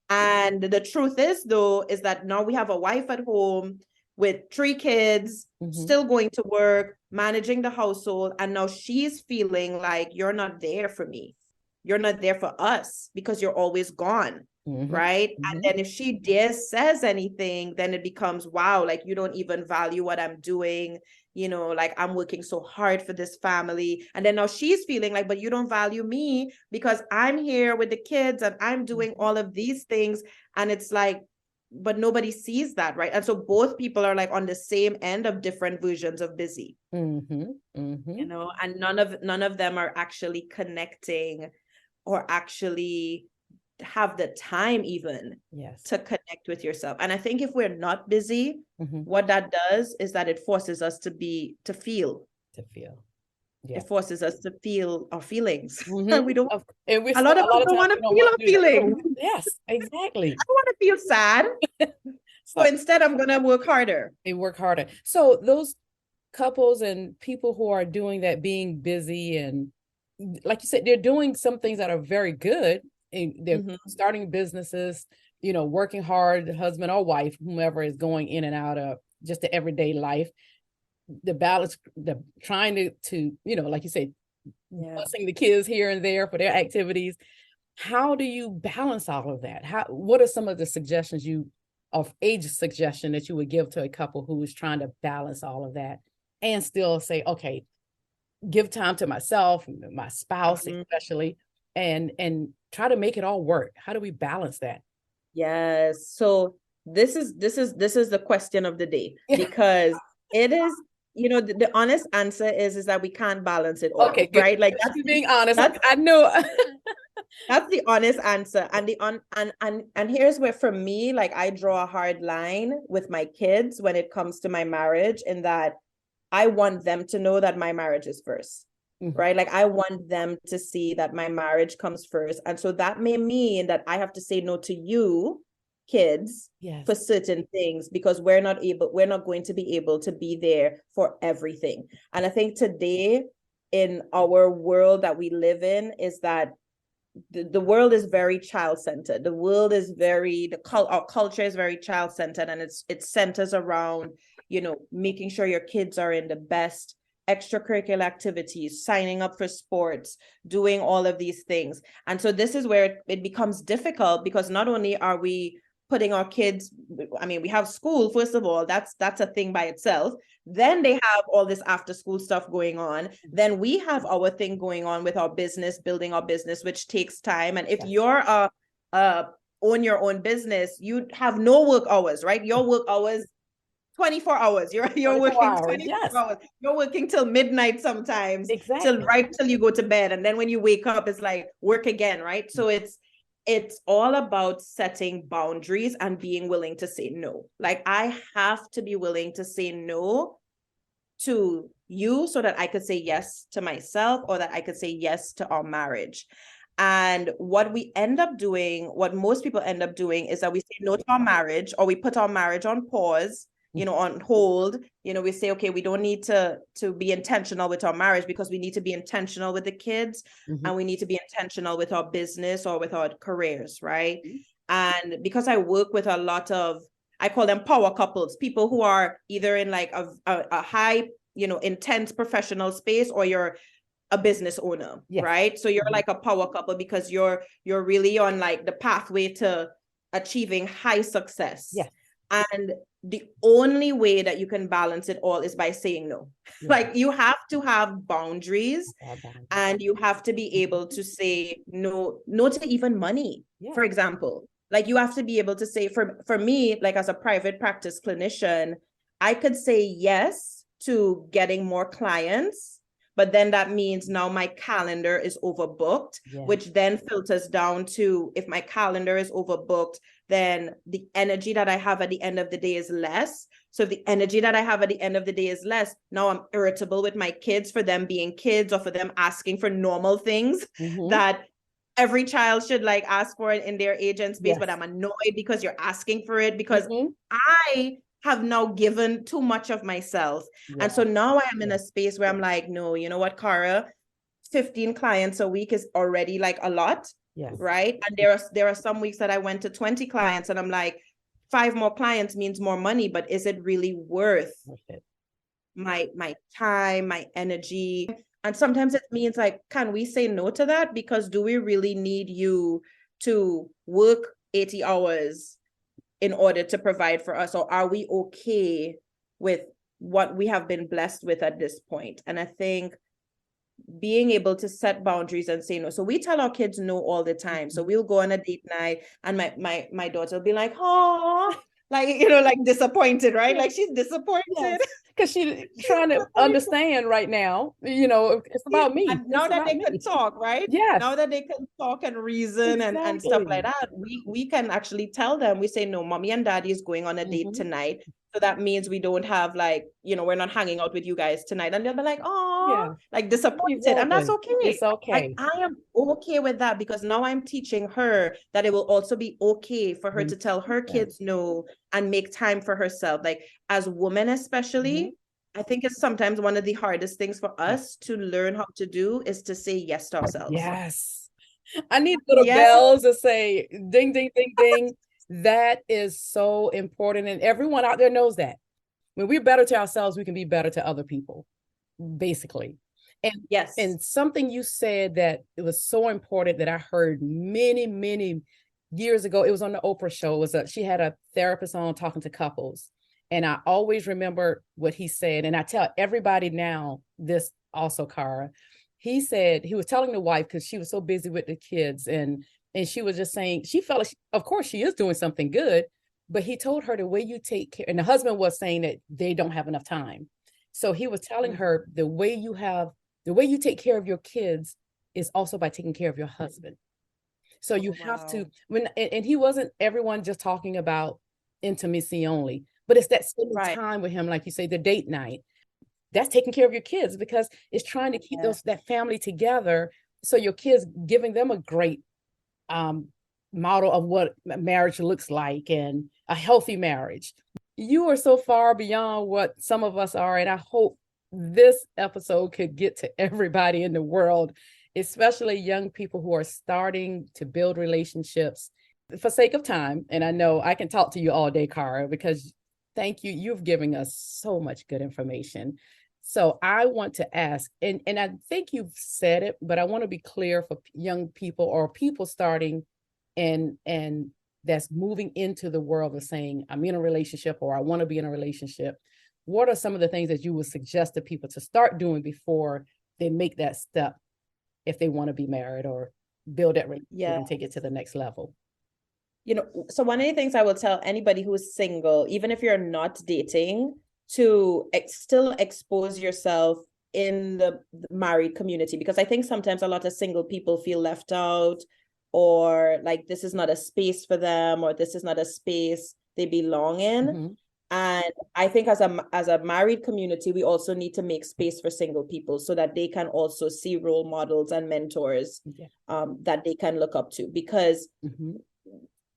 And the truth is, though, is that now we have a wife at home with 3 kids, still going to work, managing the household. And now she's feeling like you're not there for me. You're not there for us because you're always gone. Right. And then if she says anything, then it becomes, wow, like you don't even value what I'm doing. You know, like I'm working so hard for this family. And then now she's feeling like, but you don't value me because I'm here with the kids and I'm doing all of these things. And it's like, but nobody sees that, right? And so both people are like on the same end of different versions of busy, you know, and none of them are actually connecting or actually have the time even to connect with yourself. And I think if we're not busy, what that does is that it forces us to feel. It forces us to feel our feelings. And we don't. And a lot of us don't want to feel our feelings. Yes, exactly. I don't want to feel sad. So instead, I'm gonna work harder. So those couples and people who are doing that, being busy, and like you said, they're doing some things that are very good. And they're starting businesses, you know, working hard, husband or wife, whomever is going in and out of just the everyday life. The balance, the trying to, you know, like you said, busing the kids here and there for their activities. How do you balance all of that? What are some of the suggestions suggestion that you would give to a couple who is trying to balance all of that and still say, okay, give time to myself, my spouse, especially, and try to make it all work? How do we balance that? Yes. So this is the question of the day, because it is, you know, the honest answer is that we can't balance it all. Okay, good. Right? Like that's being honest. I know. That's the honest answer. And and here's where, for me, like I draw a hard line with my kids when it comes to my marriage, in that I want them to know that my marriage is first. Right? Like I want them to see that my marriage comes first. And so that may mean that I have to say no to you, kids, for certain things, because we're not going to be able to be there for everything. And I think today, in our world that we live in, is that the world is very child-centered. The world is our culture is very child-centered, and it centers around, you know, making sure your kids are in the best extracurricular activities, signing up for sports, doing all of these things. And so this is where it becomes difficult, because not only are we putting our kids, I mean, we have school, first of all, that's a thing by itself. Then they have all this after school stuff going on. Then we have our thing going on with our business, building our business, which takes time. And if you're own your own business, you have no work hours, right? Your work hours 24 hours. You're working 24 hours. You're working till midnight sometimes. Till you go to bed. And then when you wake up, it's like work again, right? So it's all about setting boundaries and being willing to say no. Like I have to be willing to say no to you so that I could say yes to myself, or that I could say yes to our marriage. And what most people end up doing is that we say no to our marriage, or we put our marriage on pause, you know, on hold. You know, we say, okay, we don't need to be intentional with our marriage, because we need to be intentional with the kids, and we need to be intentional with our business or with our careers, right? And because I work with a lot of, I call them power couples, people who are either in like a high, you know, intense professional space, or you're a business owner, right? So you're like a power couple because you're really on like the pathway to achieving high success. And the only way that you can balance it all is by saying no. Yeah. Like you have to have boundaries, boundaries. And you have to be able to say no to even money, for example. Like you have to be able to say, for me, like as a private practice clinician, I could say yes to getting more clients, but then that means now my calendar is overbooked, which then filters down to, if my calendar is overbooked, then the energy that I have at the end of the day is less. So if the energy that I have at the end of the day is less, now I'm irritable with my kids for them being kids or for them asking for normal things that every child should like ask for in their age and space. But I'm annoyed because you're asking for it, because I have now given too much of myself. And so now I am in a space where I'm like, no, you know what, Kaara, 15 clients a week is already like a lot. Right. And there are some weeks that I went to 20 clients and I'm like, 5 more clients means more money, but is it really worth my time, my energy? And sometimes it means like, can we say no to that? Because do we really need you to work 80 hours in order to provide for us? Or are we okay with what we have been blessed with at this point? And I think being able to set boundaries and say no. So we tell our kids no all the time. So we'll go on a date night and my daughter will be like, oh, like, you know, like disappointed, right? Like she's disappointed. Because she's trying to understand right now, you know, it's about me. And now that they can talk, right? Yes. Now that they can talk and reason and stuff like that, we can actually tell them, we say, no, mommy and daddy is going on a date tonight. So that means we don't have like, you know, we're not hanging out with you guys tonight. And they'll be like, oh, like disappointed. And that's okay. It's okay. Like, I am okay with that, because now I'm teaching her that it will also be okay for her to tell her kids no and make time for herself. Like as women, especially, I think it's sometimes one of the hardest things for us to learn how to do is to say yes to ourselves. Yes. I need little bells to say ding, ding, ding, ding. That is so important. And everyone out there knows that. When we're better to ourselves, we can be better to other people, basically. And and something you said that it was so important that I heard many, many years ago. It was on the Oprah show. It was she had a therapist on talking to couples. And I always remember what he said. And I tell everybody now this also, Kaara. He said, he was telling the wife, because she was so busy with the kids, and she was just saying, she felt like, of course she is doing something good, but he told her the way you take care, and the husband was saying that they don't have enough time. So he was telling her the way you take care of your kids is also by taking care of your husband. So you have to, and he wasn't everyone just talking about intimacy only, but it's that spending time with him, like you say, the date night. That's taking care of your kids, because it's trying to keep that family together. So your kids, giving them a great model of what marriage looks like and a healthy marriage. You are so far beyond what some of us are. And I hope this episode could get to everybody in the world, especially young people who are starting to build relationships. For sake of time, and I know I can talk to you all day, Kaara, because thank you. You've given us so much good information. So I want to ask, and I think you've said it, but I want to be clear for young people or people starting and that's moving into the world of saying, I'm in a relationship or I want to be in a relationship. What are some of the things that you would suggest to people to start doing before they make that step, if they want to be married or build that relationship and take it to the next level? You know, so one of the things I will tell anybody who is single, even if you're not dating, to still expose yourself in the married community, because I think sometimes a lot of single people feel left out, or like this is not a space for them, or this is not a space they belong in. And I think as a married community, we also need to make space for single people so that they can also see role models and mentors that they can look up to, because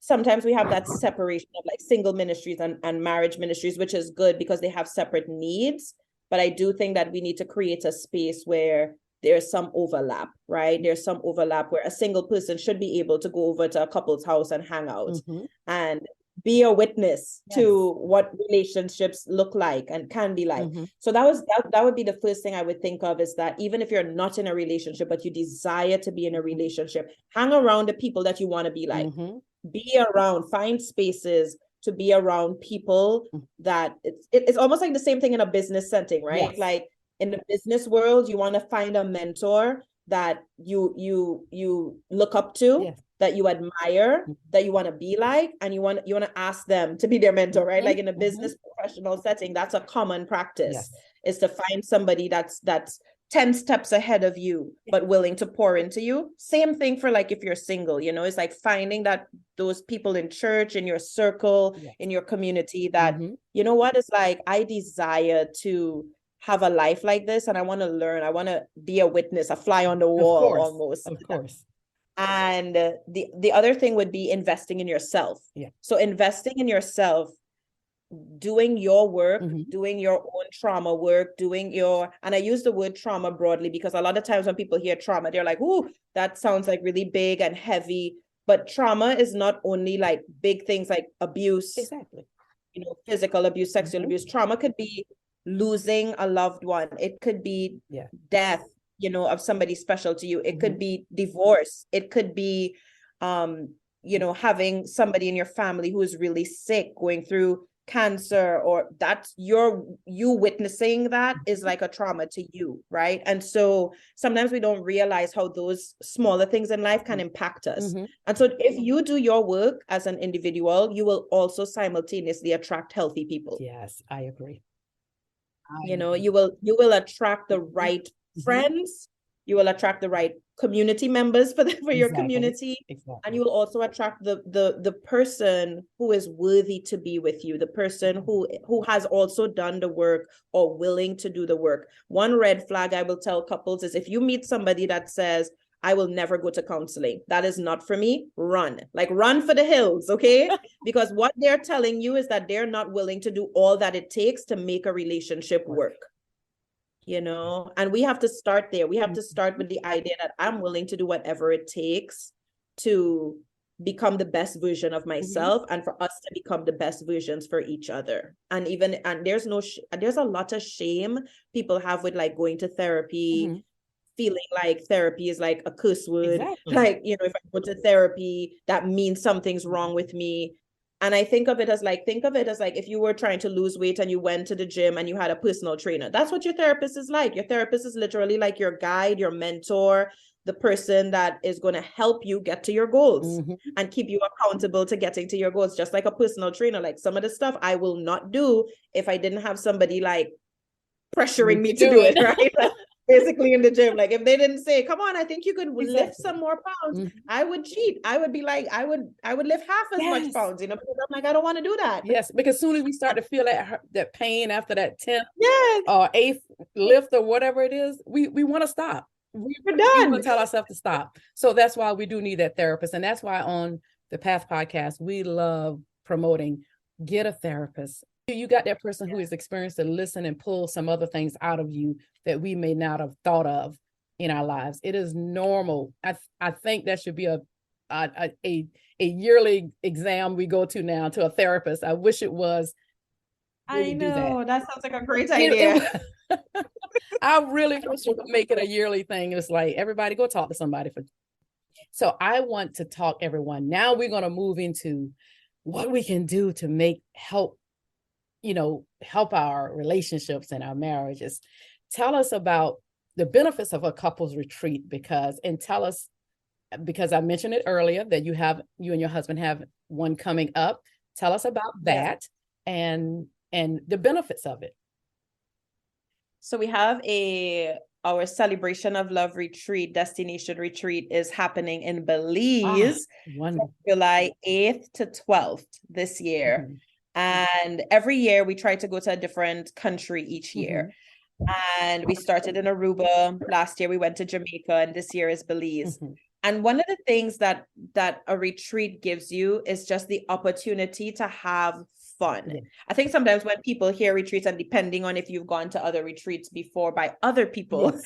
sometimes we have that separation of like single ministries and marriage ministries, which is good because they have separate needs. But I do think that we need to create a space where there's some overlap, right? There's some overlap where a single person should be able to go over to a couple's house and hang out and be a witness to what relationships look like and can be like. So that would be the first thing I would think of, is that even if you're not in a relationship, but you desire to be in a relationship, hang around the people that you want to be like. Be around, find spaces to be around people that it's almost like the same thing in a business setting, right? Yes. Like in the business world, you want to find a mentor that you look up to, Yes. that you admire, that you want to be like, and you want to ask them to be their mentor, right? Like in a business professional setting, that's a common practice, is to find somebody that's 10 steps ahead of you, but willing to pour into you. Same thing for like if you're single, you know, it's like finding that those people in church, in your circle, in your community that, you know what, it's like, I desire to have a life like this, and I want to learn. I want to be a witness, a fly on the wall almost. Of course. And the other thing would be investing in yourself. So investing in yourself, doing your work, doing your own trauma work, and I use the word trauma broadly because a lot of times when people hear trauma, they're like, "Ooh, that sounds like really big and heavy." But trauma is not only like big things like abuse, you know, physical abuse, sexual abuse. Trauma could be losing a loved one. It could be death, you know, of somebody special to you. It could be divorce. It could be, you know, having somebody in your family who is really sick, going through cancer, or that's you witnessing that is like a trauma to you, right? And so sometimes we don't realize how those smaller things in life can impact us. And so if you do your work as an individual, you will also simultaneously attract healthy people. Yes, I agree. You know, you will attract the right friends, you will attract the right community members for your community, and you will also attract the person who is worthy to be with you, the person who has also done the work or willing to do the work. One red flag I will tell couples is if you meet somebody that says, "I will never go to counseling. That is not for me," run. Like run for the hills, okay? Because what they're telling you is that they're not willing to do all that it takes to make a relationship work. You know, and we have to start there. We have to start with the idea that I'm willing to do whatever it takes to become the best version of myself and for us to become the best versions for each other. And there's a lot of shame people have with like going to therapy, feeling like therapy is like a curse word. Like, you know, if I go to therapy, that means something's wrong with me. And I think of it as like if you were trying to lose weight and you went to the gym and you had a personal trainer. That's what your therapist is like. Your therapist is literally like your guide, your mentor, the person that is going to help you get to your goals and keep you accountable to getting to your goals. Just like a personal trainer. Like some of the stuff I will not do if I didn't have somebody like pressuring me to do it, right? Basically in the gym, like if they didn't say, "Come on, I think you could lift some more pounds," I would cheat. I would be like, I would lift half as much pounds, you know, because I'm like, I don't want to do that. Yes, because as soon as we start to feel that pain after that 10th or 8th lift or whatever it is, we want to stop. We're done. We want to tell ourselves to stop. So that's why we do need that therapist. And that's why on the Path podcast, we love promoting, get a therapist. You got that person who is experienced to listen and pull some other things out of you that we may not have thought of in our lives. It is normal. I think that should be a yearly exam we go to now to a therapist. I wish it was. I know that sounds like a great idea. I really wish we could make it a yearly thing. It's like everybody go talk to somebody. So I want to talk everyone. Now we're going to move into what we can do to help our relationships and our marriages. Tell us about the benefits of a couples retreat because I mentioned it earlier that you and your husband have one coming up. Tell us about that and the benefits of it. So we have our Celebration of Love retreat, destination retreat is happening in Belize, July 8th to 12th this year. And every year we try to go to a different country each year. And we started in Aruba. Last year we went to Jamaica, and this year is Belize. And one of the things that a retreat gives you is just the opportunity to have fun. I think sometimes when people hear retreats, and depending on if you've gone to other retreats before by other people,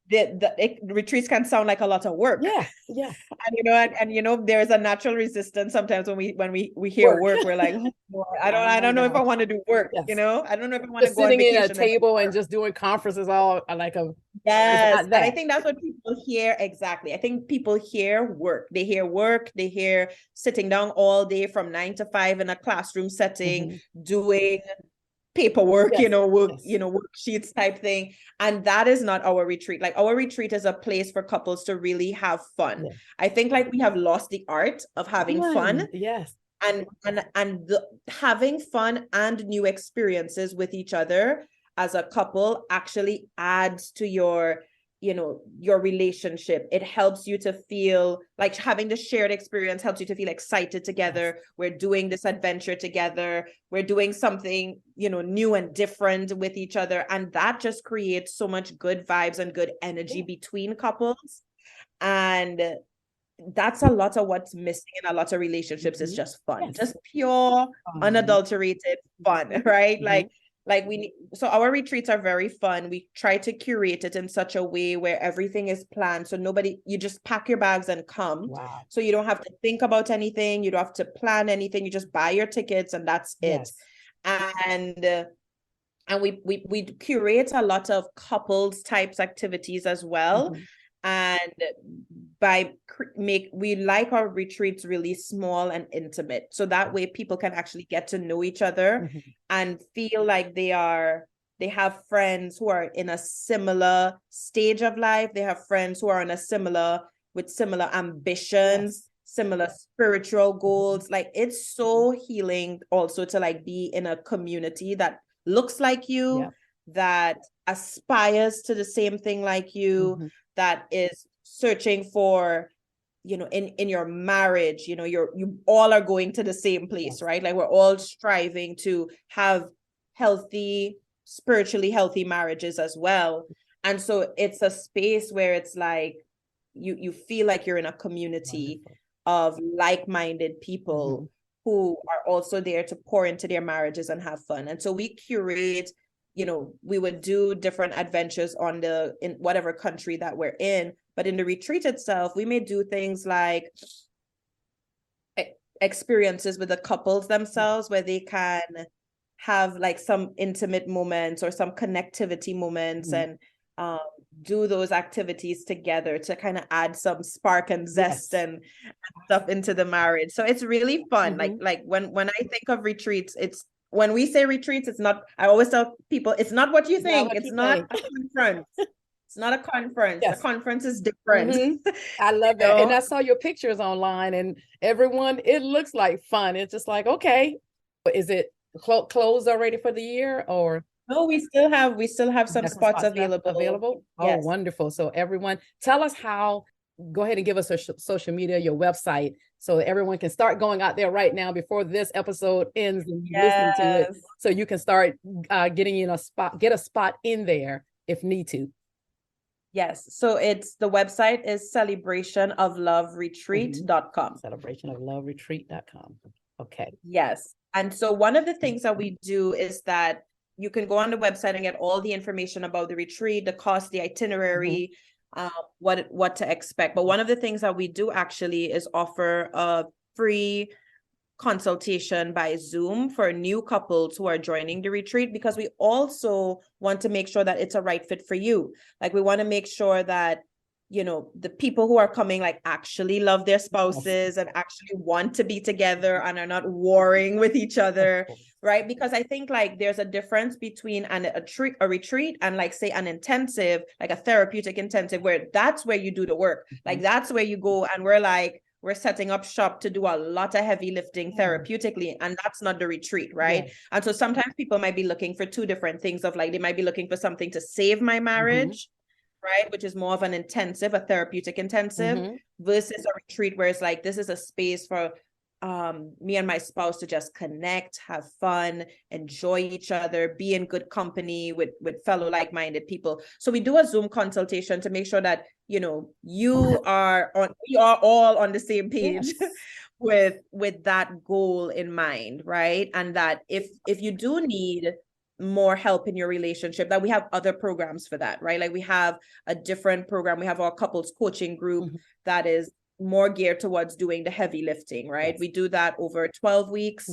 the retreats can sound like a lot of work. And you know, there's a natural resistance sometimes when we hear work. We're like, oh, I don't know if I want to do work. You know, I don't know if I want to go on vacation. Sitting at a table and just doing conferences all like a Yes. not And I that. think that's what people hear. Exactly. I think people hear work. They hear work. They hear sitting down all day from 9 to 5 in a classroom setting, doing paperwork, Yes. work, Yes. worksheets type thing. And that is not our retreat. Like our retreat is a place for couples to really have fun. Yes. I think like we have lost the art of having fun, Yes. and having fun and new experiences with each other as a couple actually adds to your your relationship. It helps you to feel like having the shared experience helps you to feel excited together. Yes. We're doing this adventure together. We're doing something, new and different with each other. And that just creates so much good vibes and good energy between couples. And that's a lot of what's missing in a lot of relationships is just fun, Yes. just pure, unadulterated fun, right? Like we need, so our retreats are very fun. We try to curate it in such a way where everything is planned. So you just pack your bags and come. Wow. So you don't have to think about anything. You don't have to plan anything. You just buy your tickets and that's it. And we curate a lot of couples types activities as well. And we like our retreats really small and intimate, so that way people can actually get to know each other and feel like they have friends who are in a similar stage of life. They have friends who are with similar ambitions, similar spiritual goals. Like it's so healing also to like be in a community that looks like you, that aspires to the same thing like you, that is searching for, in your marriage, you all are going to the same place, right? Like we're all striving to have spiritually healthy marriages as well. And so it's a space where it's like you feel like you're in a community of like-minded people who are also there to pour into their marriages and have fun. And so we curate, we would do different adventures in whatever country that we're in, but in the retreat itself, we may do things like experiences with the couples themselves, where they can have like some intimate moments or some connectivity moments, and do those activities together to kind of add some spark and zest and stuff into the marriage. So it's really fun. Like when I think of retreats, when we say retreats, it's not, I always tell people, it's not what you think. It's not a conference. It's not a conference. A conference is different. I love that. And I saw your pictures online, and everyone, it looks like fun. It's just like, okay, is it closed already for the year, or? No, we still have some spots available. Oh, wonderful. So everyone, tell us how. Go ahead and give us a social media, your website, so that everyone can start going out there right now before this episode ends and you listen to it, so you can start getting in get a spot in there if need to. Yes. So the website is celebrationofloveretreat.com. Celebrationofloveretreat.com. Okay. Yes. And so one of the things that we do is that you can go on the website and get all the information about the retreat, the cost, the itinerary, what to expect. But one of the things that we do actually is offer a free consultation by Zoom for new couples who are joining the retreat, because we also want to make sure that it's a right fit for you. Like we want to make sure that the people who are coming like actually love their spouses and actually want to be together and are not warring with each other, right? Because I think like there's a difference between a retreat and like say an intensive, like a therapeutic intensive, where that's where you do the work. Like that's where you go and we're setting up shop to do a lot of heavy lifting therapeutically, and that's not the retreat, right? And so sometimes people might be looking for two different things, of like they might be looking for something to save my marriage, right? Which is more of an intensive, a therapeutic intensive, versus a retreat where it's like, this is a space for me and my spouse to just connect, have fun, enjoy each other, be in good company with fellow like-minded people. So we do a Zoom consultation to make sure that, we are all on the same page with that goal in mind, right? And that if you do need more help in your relationship, that we have other programs for that, right? Like we have a different program. We have our couples coaching group that is more geared towards doing the heavy lifting, right? We do that over 12 weeks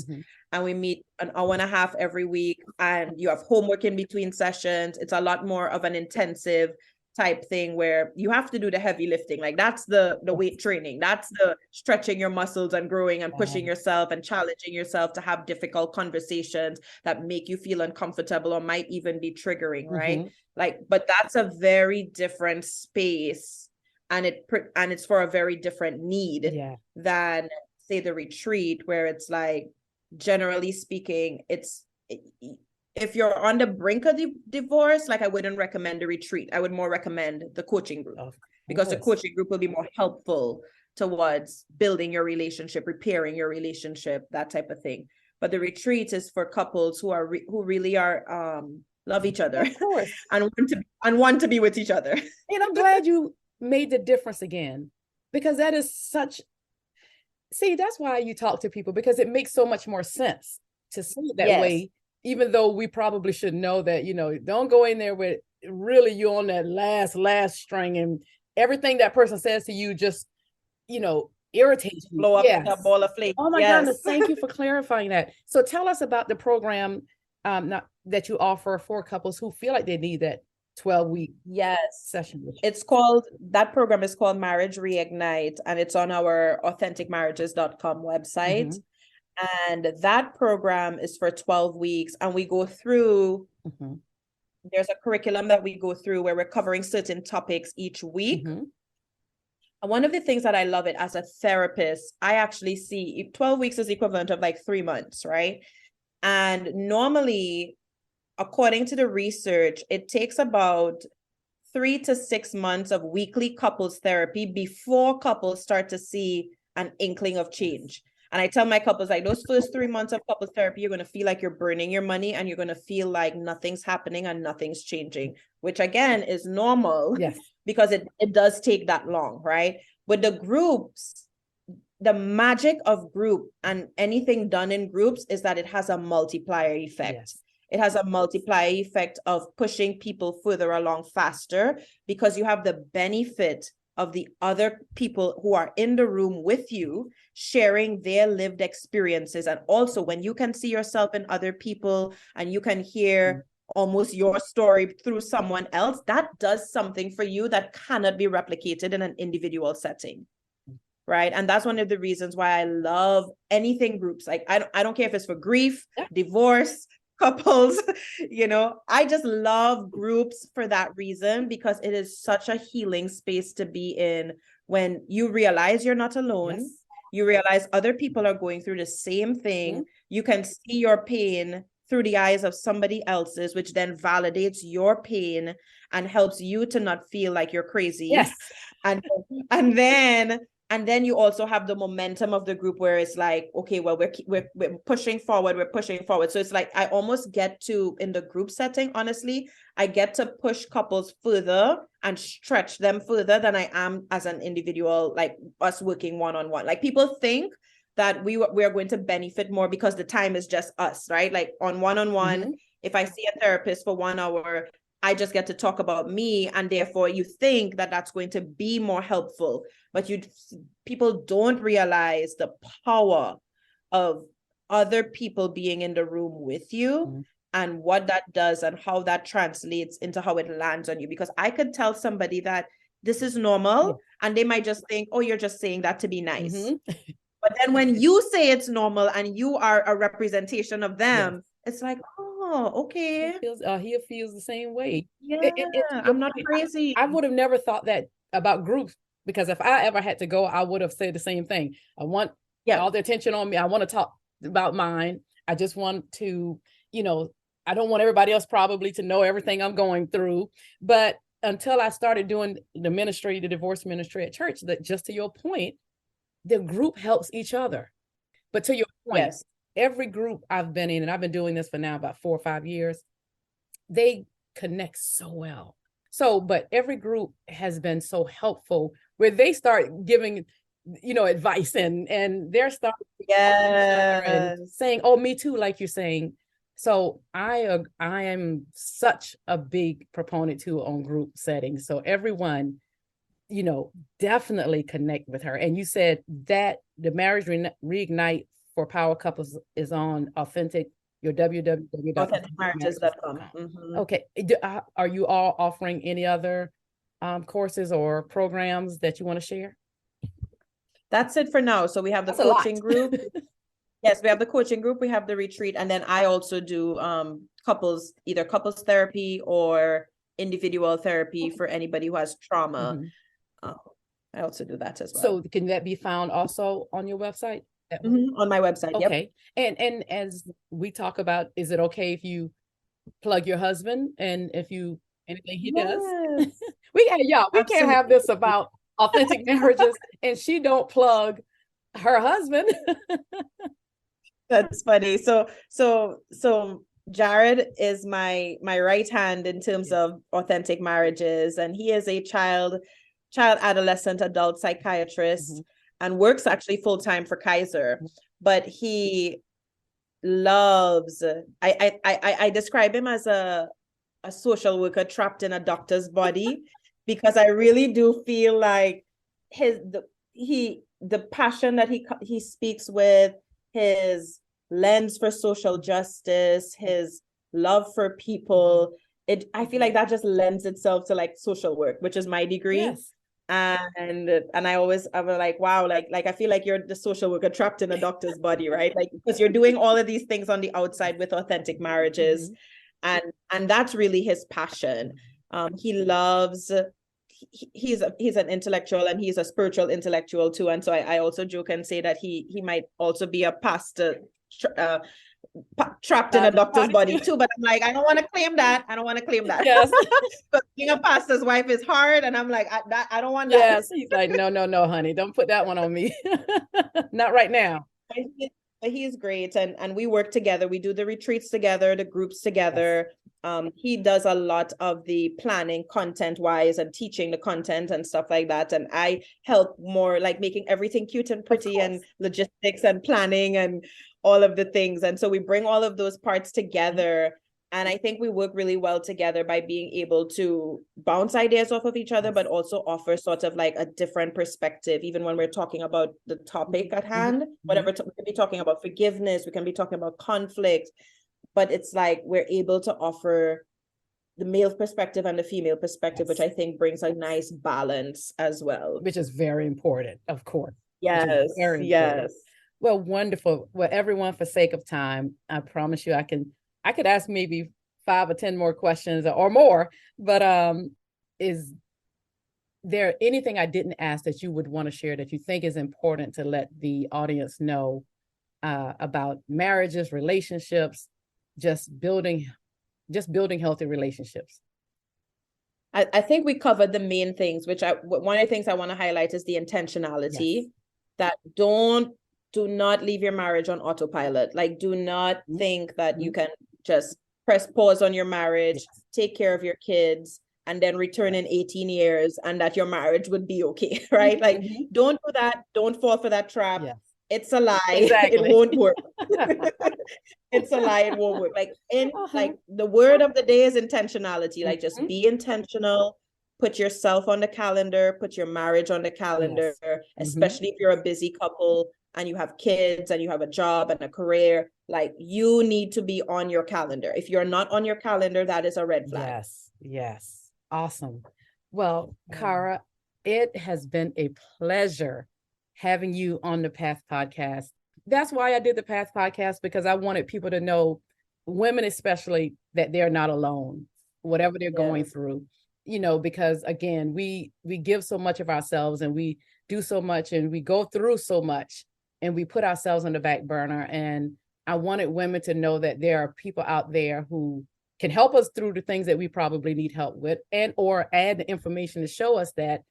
and we meet an hour and a half every week, and you have homework in between sessions. It's a lot more of an intensive type thing where you have to do the heavy lifting. Like that's the weight training. That's the stretching your muscles and growing and pushing yourself and challenging yourself to have difficult conversations that make you feel uncomfortable or might even be triggering, right? Like, but that's a very different space, and it's for a very different need than say the retreat, where it's like, generally speaking, if you're on the brink of the divorce, like I wouldn't recommend the retreat. I would more recommend the coaching group, because the coaching group will be more helpful towards building your relationship, repairing your relationship, that type of thing. But the retreat is for couples who are who really are love each other, of course, and want to be with each other. And I'm glad you made the difference again, because that is such. See, that's why you talk to people, because it makes so much more sense to see it that way. Even though we probably should know that, don't go in there with really you on that last string, and everything that person says to you just, irritates you. Blow up a ball of flame. Oh my goodness, thank you for clarifying that. So tell us about the program that you offer for couples who feel like they need that 12-week session. That program is called Marriage Reignite, and it's on our AuthenticMarriages.com website. And that program is for 12 weeks. And we go through, there's a curriculum that we go through where we're covering certain topics each week. And one of the things that I love it as a therapist, I actually see 12 weeks is the equivalent of like 3 months, right? And normally, according to the research, it takes about 3 to 6 months of weekly couples therapy before couples start to see an inkling of change. And I tell my couples, like, those first 3 months of couples therapy, you're going to feel like you're burning your money, and you're going to feel like nothing's happening and nothing's changing, which again is normal because it does take that long, right? But the groups, the magic of group and anything done in groups is that it has a multiplier effect. It has a multiplier effect of pushing people further along faster, because you have the benefit of the other people who are in the room with you sharing their lived experiences. And also, when you can see yourself in other people and you can hear almost your story through someone else, that does something for you that cannot be replicated in an individual setting. Right. And that's one of the reasons why I love anything groups. Like, I don't care if it's for grief, divorce, couples, I just love groups for that reason, because it is such a healing space to be in when you realize you're not alone. You realize other people are going through the same thing. You can see your pain through the eyes of somebody else's, which then validates your pain and helps you to not feel like you're crazy. And then you also have the momentum of the group where it's like, okay, well, we're pushing forward. So it's like, I almost get to, in the group setting, honestly, I get to push couples further and stretch them further than I am as an individual, like us working one-on-one. Like, people think that we are going to benefit more because the time is just us, right? Like on one-on-one, if I see a therapist for 1 hour, I just get to talk about me, and therefore you think that that's going to be more helpful, but people don't realize the power of other people being in the room with you and what that does and how that translates into how it lands on you. Because I could tell somebody that this is normal and they might just think, oh, you're just saying that to be nice. But then when you say it's normal and you are a representation of them, it's like, oh, okay. He feels the same way. I'm not crazy. I would have never thought that about groups, because if I ever had to go, I would have said the same thing. I want all the attention on me. I want to talk about mine. I just want to, I don't want everybody else probably to know everything I'm going through. But until I started doing the ministry, the divorce ministry at church, that, just to your point, the group helps each other. But to your point, every group I've been in, and I've been doing this for now about 4 or 5 years, they connect so well. But every group has been so helpful, where they start giving, advice and they're starting and saying, oh, me too, like you're saying. So I am such a big proponent too on group settings. So everyone, definitely connect with her. And you said that the Marriage Reignite for Power Couples is on Authentic, your www.AuthenticMarriages.com. Okay. Are you all offering any other courses or programs that you want to share? That's it for now. So we have the That's coaching group. Yes, we have the coaching group, we have the retreat, and then I also do either couples therapy or individual therapy for anybody who has trauma. I also do that as well. So can that be found also on your website? On my website. Okay. Yep. And as we talk about, is it okay if you plug your husband and if you anything he does? we can't have this about authentic marriages and she don't plug her husband. That's funny. So Jared is my right hand in terms of authentic marriages, and he is a child, adolescent, adult psychiatrist, and works actually full-time for Kaiser. But he loves, I describe him as a social worker trapped in a doctor's body, because I really do feel like the passion that he speaks with, his lens for social justice, his love for people, I feel like that just lends itself to like social work, which is my degree. Yes. And I'm like, wow, like I feel like you're the social worker trapped in a doctor's body, right? Like, because you're doing all of these things on the outside with authentic marriages. And that's really his passion. He loves, he's an intellectual, and he's a spiritual intellectual too. And so I also joke and say that he might also be a pastor trapped in a doctor's body too. But I'm like, I don't want to claim that. Yes. But being a pastor's wife is hard, and I'm like, I don't want that. Yes. He's like, no, honey, don't put that one on me. Not right now. But he's great, and we work together. We do the retreats together, the groups together. Yes. He does a lot of the planning content wise and teaching the content and stuff like that. And I help more like making everything cute and pretty and logistics and planning and all of the things. And so we bring all of those parts together. And I think we work really well together by being able to bounce ideas off of each other, but also offer sort of like a different perspective, even when we're talking about the topic at hand, whatever, we can be talking about forgiveness, we can be talking about conflict, but it's like we're able to offer the male perspective and the female perspective, which I think brings a nice balance as well. Which is very important, of course. Yes, yes. Well, wonderful. Well, everyone, for sake of time, I promise you I could ask maybe 5 or 10 more questions or more, but is there anything I didn't ask that you would want to share that you think is important to let the audience know about marriages, relationships, just building healthy relationships? I think we covered the main things, which one of the things I want to highlight is the intentionality. That do not leave your marriage on autopilot. Like, do not think that you can just press pause on your marriage, take care of your kids, and then return in 18 years and that your marriage would be okay, right? Like, don't do that. Don't fall for that trap. It's a lie. Exactly. It won't work. It's a lie. It won't work. Like, like the word of the day is intentionality. Like, just be intentional. Put yourself on the calendar. Put your marriage on the calendar, especially if you're a busy couple and you have kids and you have a job and a career. Like, you need to be on your calendar. If you're not on your calendar, that is a red flag. Yes. Awesome. Well, Kaara, it has been a pleasure having you on the Path Podcast. That's why I did the Path Podcast, because I wanted people to know, women especially, that they're not alone, whatever they're going through, because again, we give so much of ourselves and we do so much and we go through so much and we put ourselves on the back burner. And I wanted women to know that there are people out there who can help us through the things that we probably need help with, and or add the information to show us that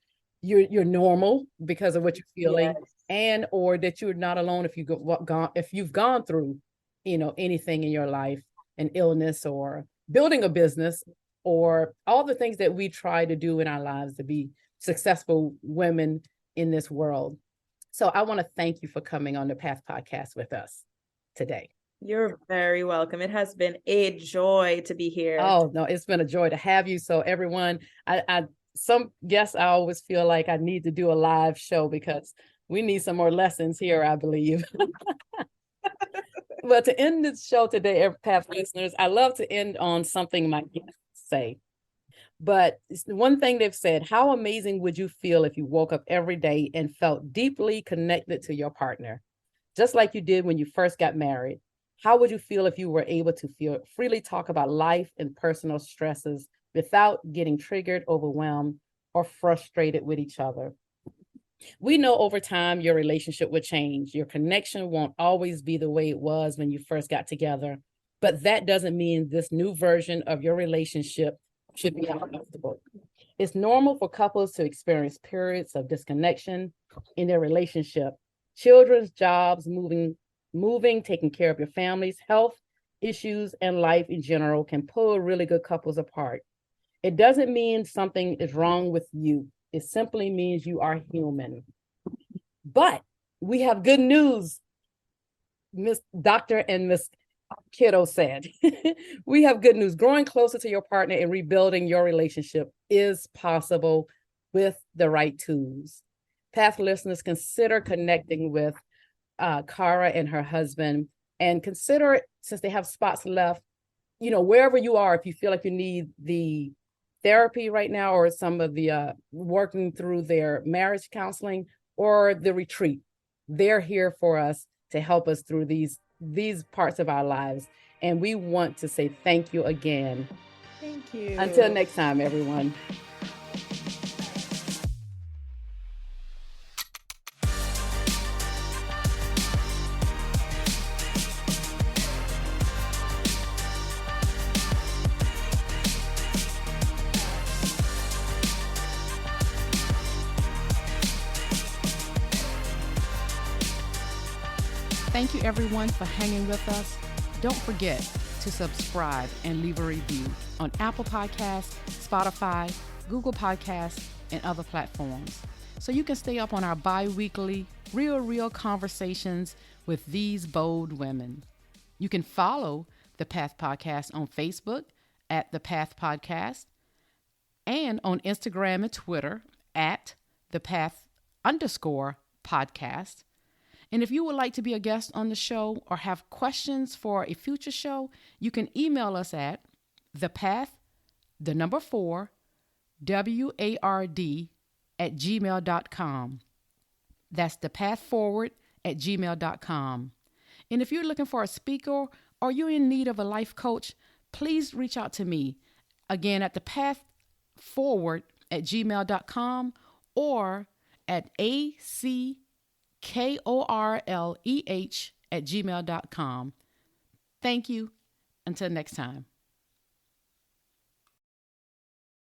you're normal because of what you're feeling, and or that you're not alone if you've gone through anything in your life, an illness or building a business, or all the things that we try to do in our lives to be successful women in this world. So I want to thank you for coming on the Path Podcast with us today. You're very welcome. It has been a joy to be here. Oh, no, it's been a joy to have you. So everyone, some guests, I always feel like I need to do a live show because we need some more lessons here, I believe. Well, to end this show today, Path listeners, I love to end on something my guests say. But the one thing they've said, how amazing would you feel if you woke up every day and felt deeply connected to your partner, just like you did when you first got married? How would you feel if you were able to feel freely talk about life and personal stresses without getting triggered, overwhelmed, or frustrated with each other? We know over time your relationship will change. Your connection won't always be the way it was when you first got together, but that doesn't mean this new version of your relationship should be uncomfortable. It's normal for couples to experience periods of disconnection in their relationship. Children's jobs, moving, taking care of your family's health issues, and life in general can pull really good couples apart. It doesn't mean something is wrong with you. It simply means you are human. But we have good news, Miss Doctor and Miss Kiddoe said. We have good news. Growing closer to your partner and rebuilding your relationship is possible with the right tools. Path listeners, consider connecting with Kaara and her husband, and consider, since they have spots left, wherever you are, if you feel like you need the therapy right now or some of the working through their marriage counseling or the retreat, they're here for us to help us through these parts of our lives. And we want to say thank you again. Thank you. Until next time, everyone. Thank you, everyone, for hanging with us. Don't forget to subscribe and leave a review on Apple Podcasts, Spotify, Google Podcasts, and other platforms, so you can stay up on our bi-weekly, real conversations with these bold women. You can follow The Path Podcast on Facebook at The Path Podcast and on Instagram and Twitter at The Path_podcast. And if you would like to be a guest on the show or have questions for a future show, you can email us at thepath4ward@gmail.com. That's thepathforward@gmail.com. And if you're looking for a speaker or you're in need of a life coach, please reach out to me. Again, at thepathforward@gmail.com or at ACKORLEH@gmail.com. Thank you. Until next time.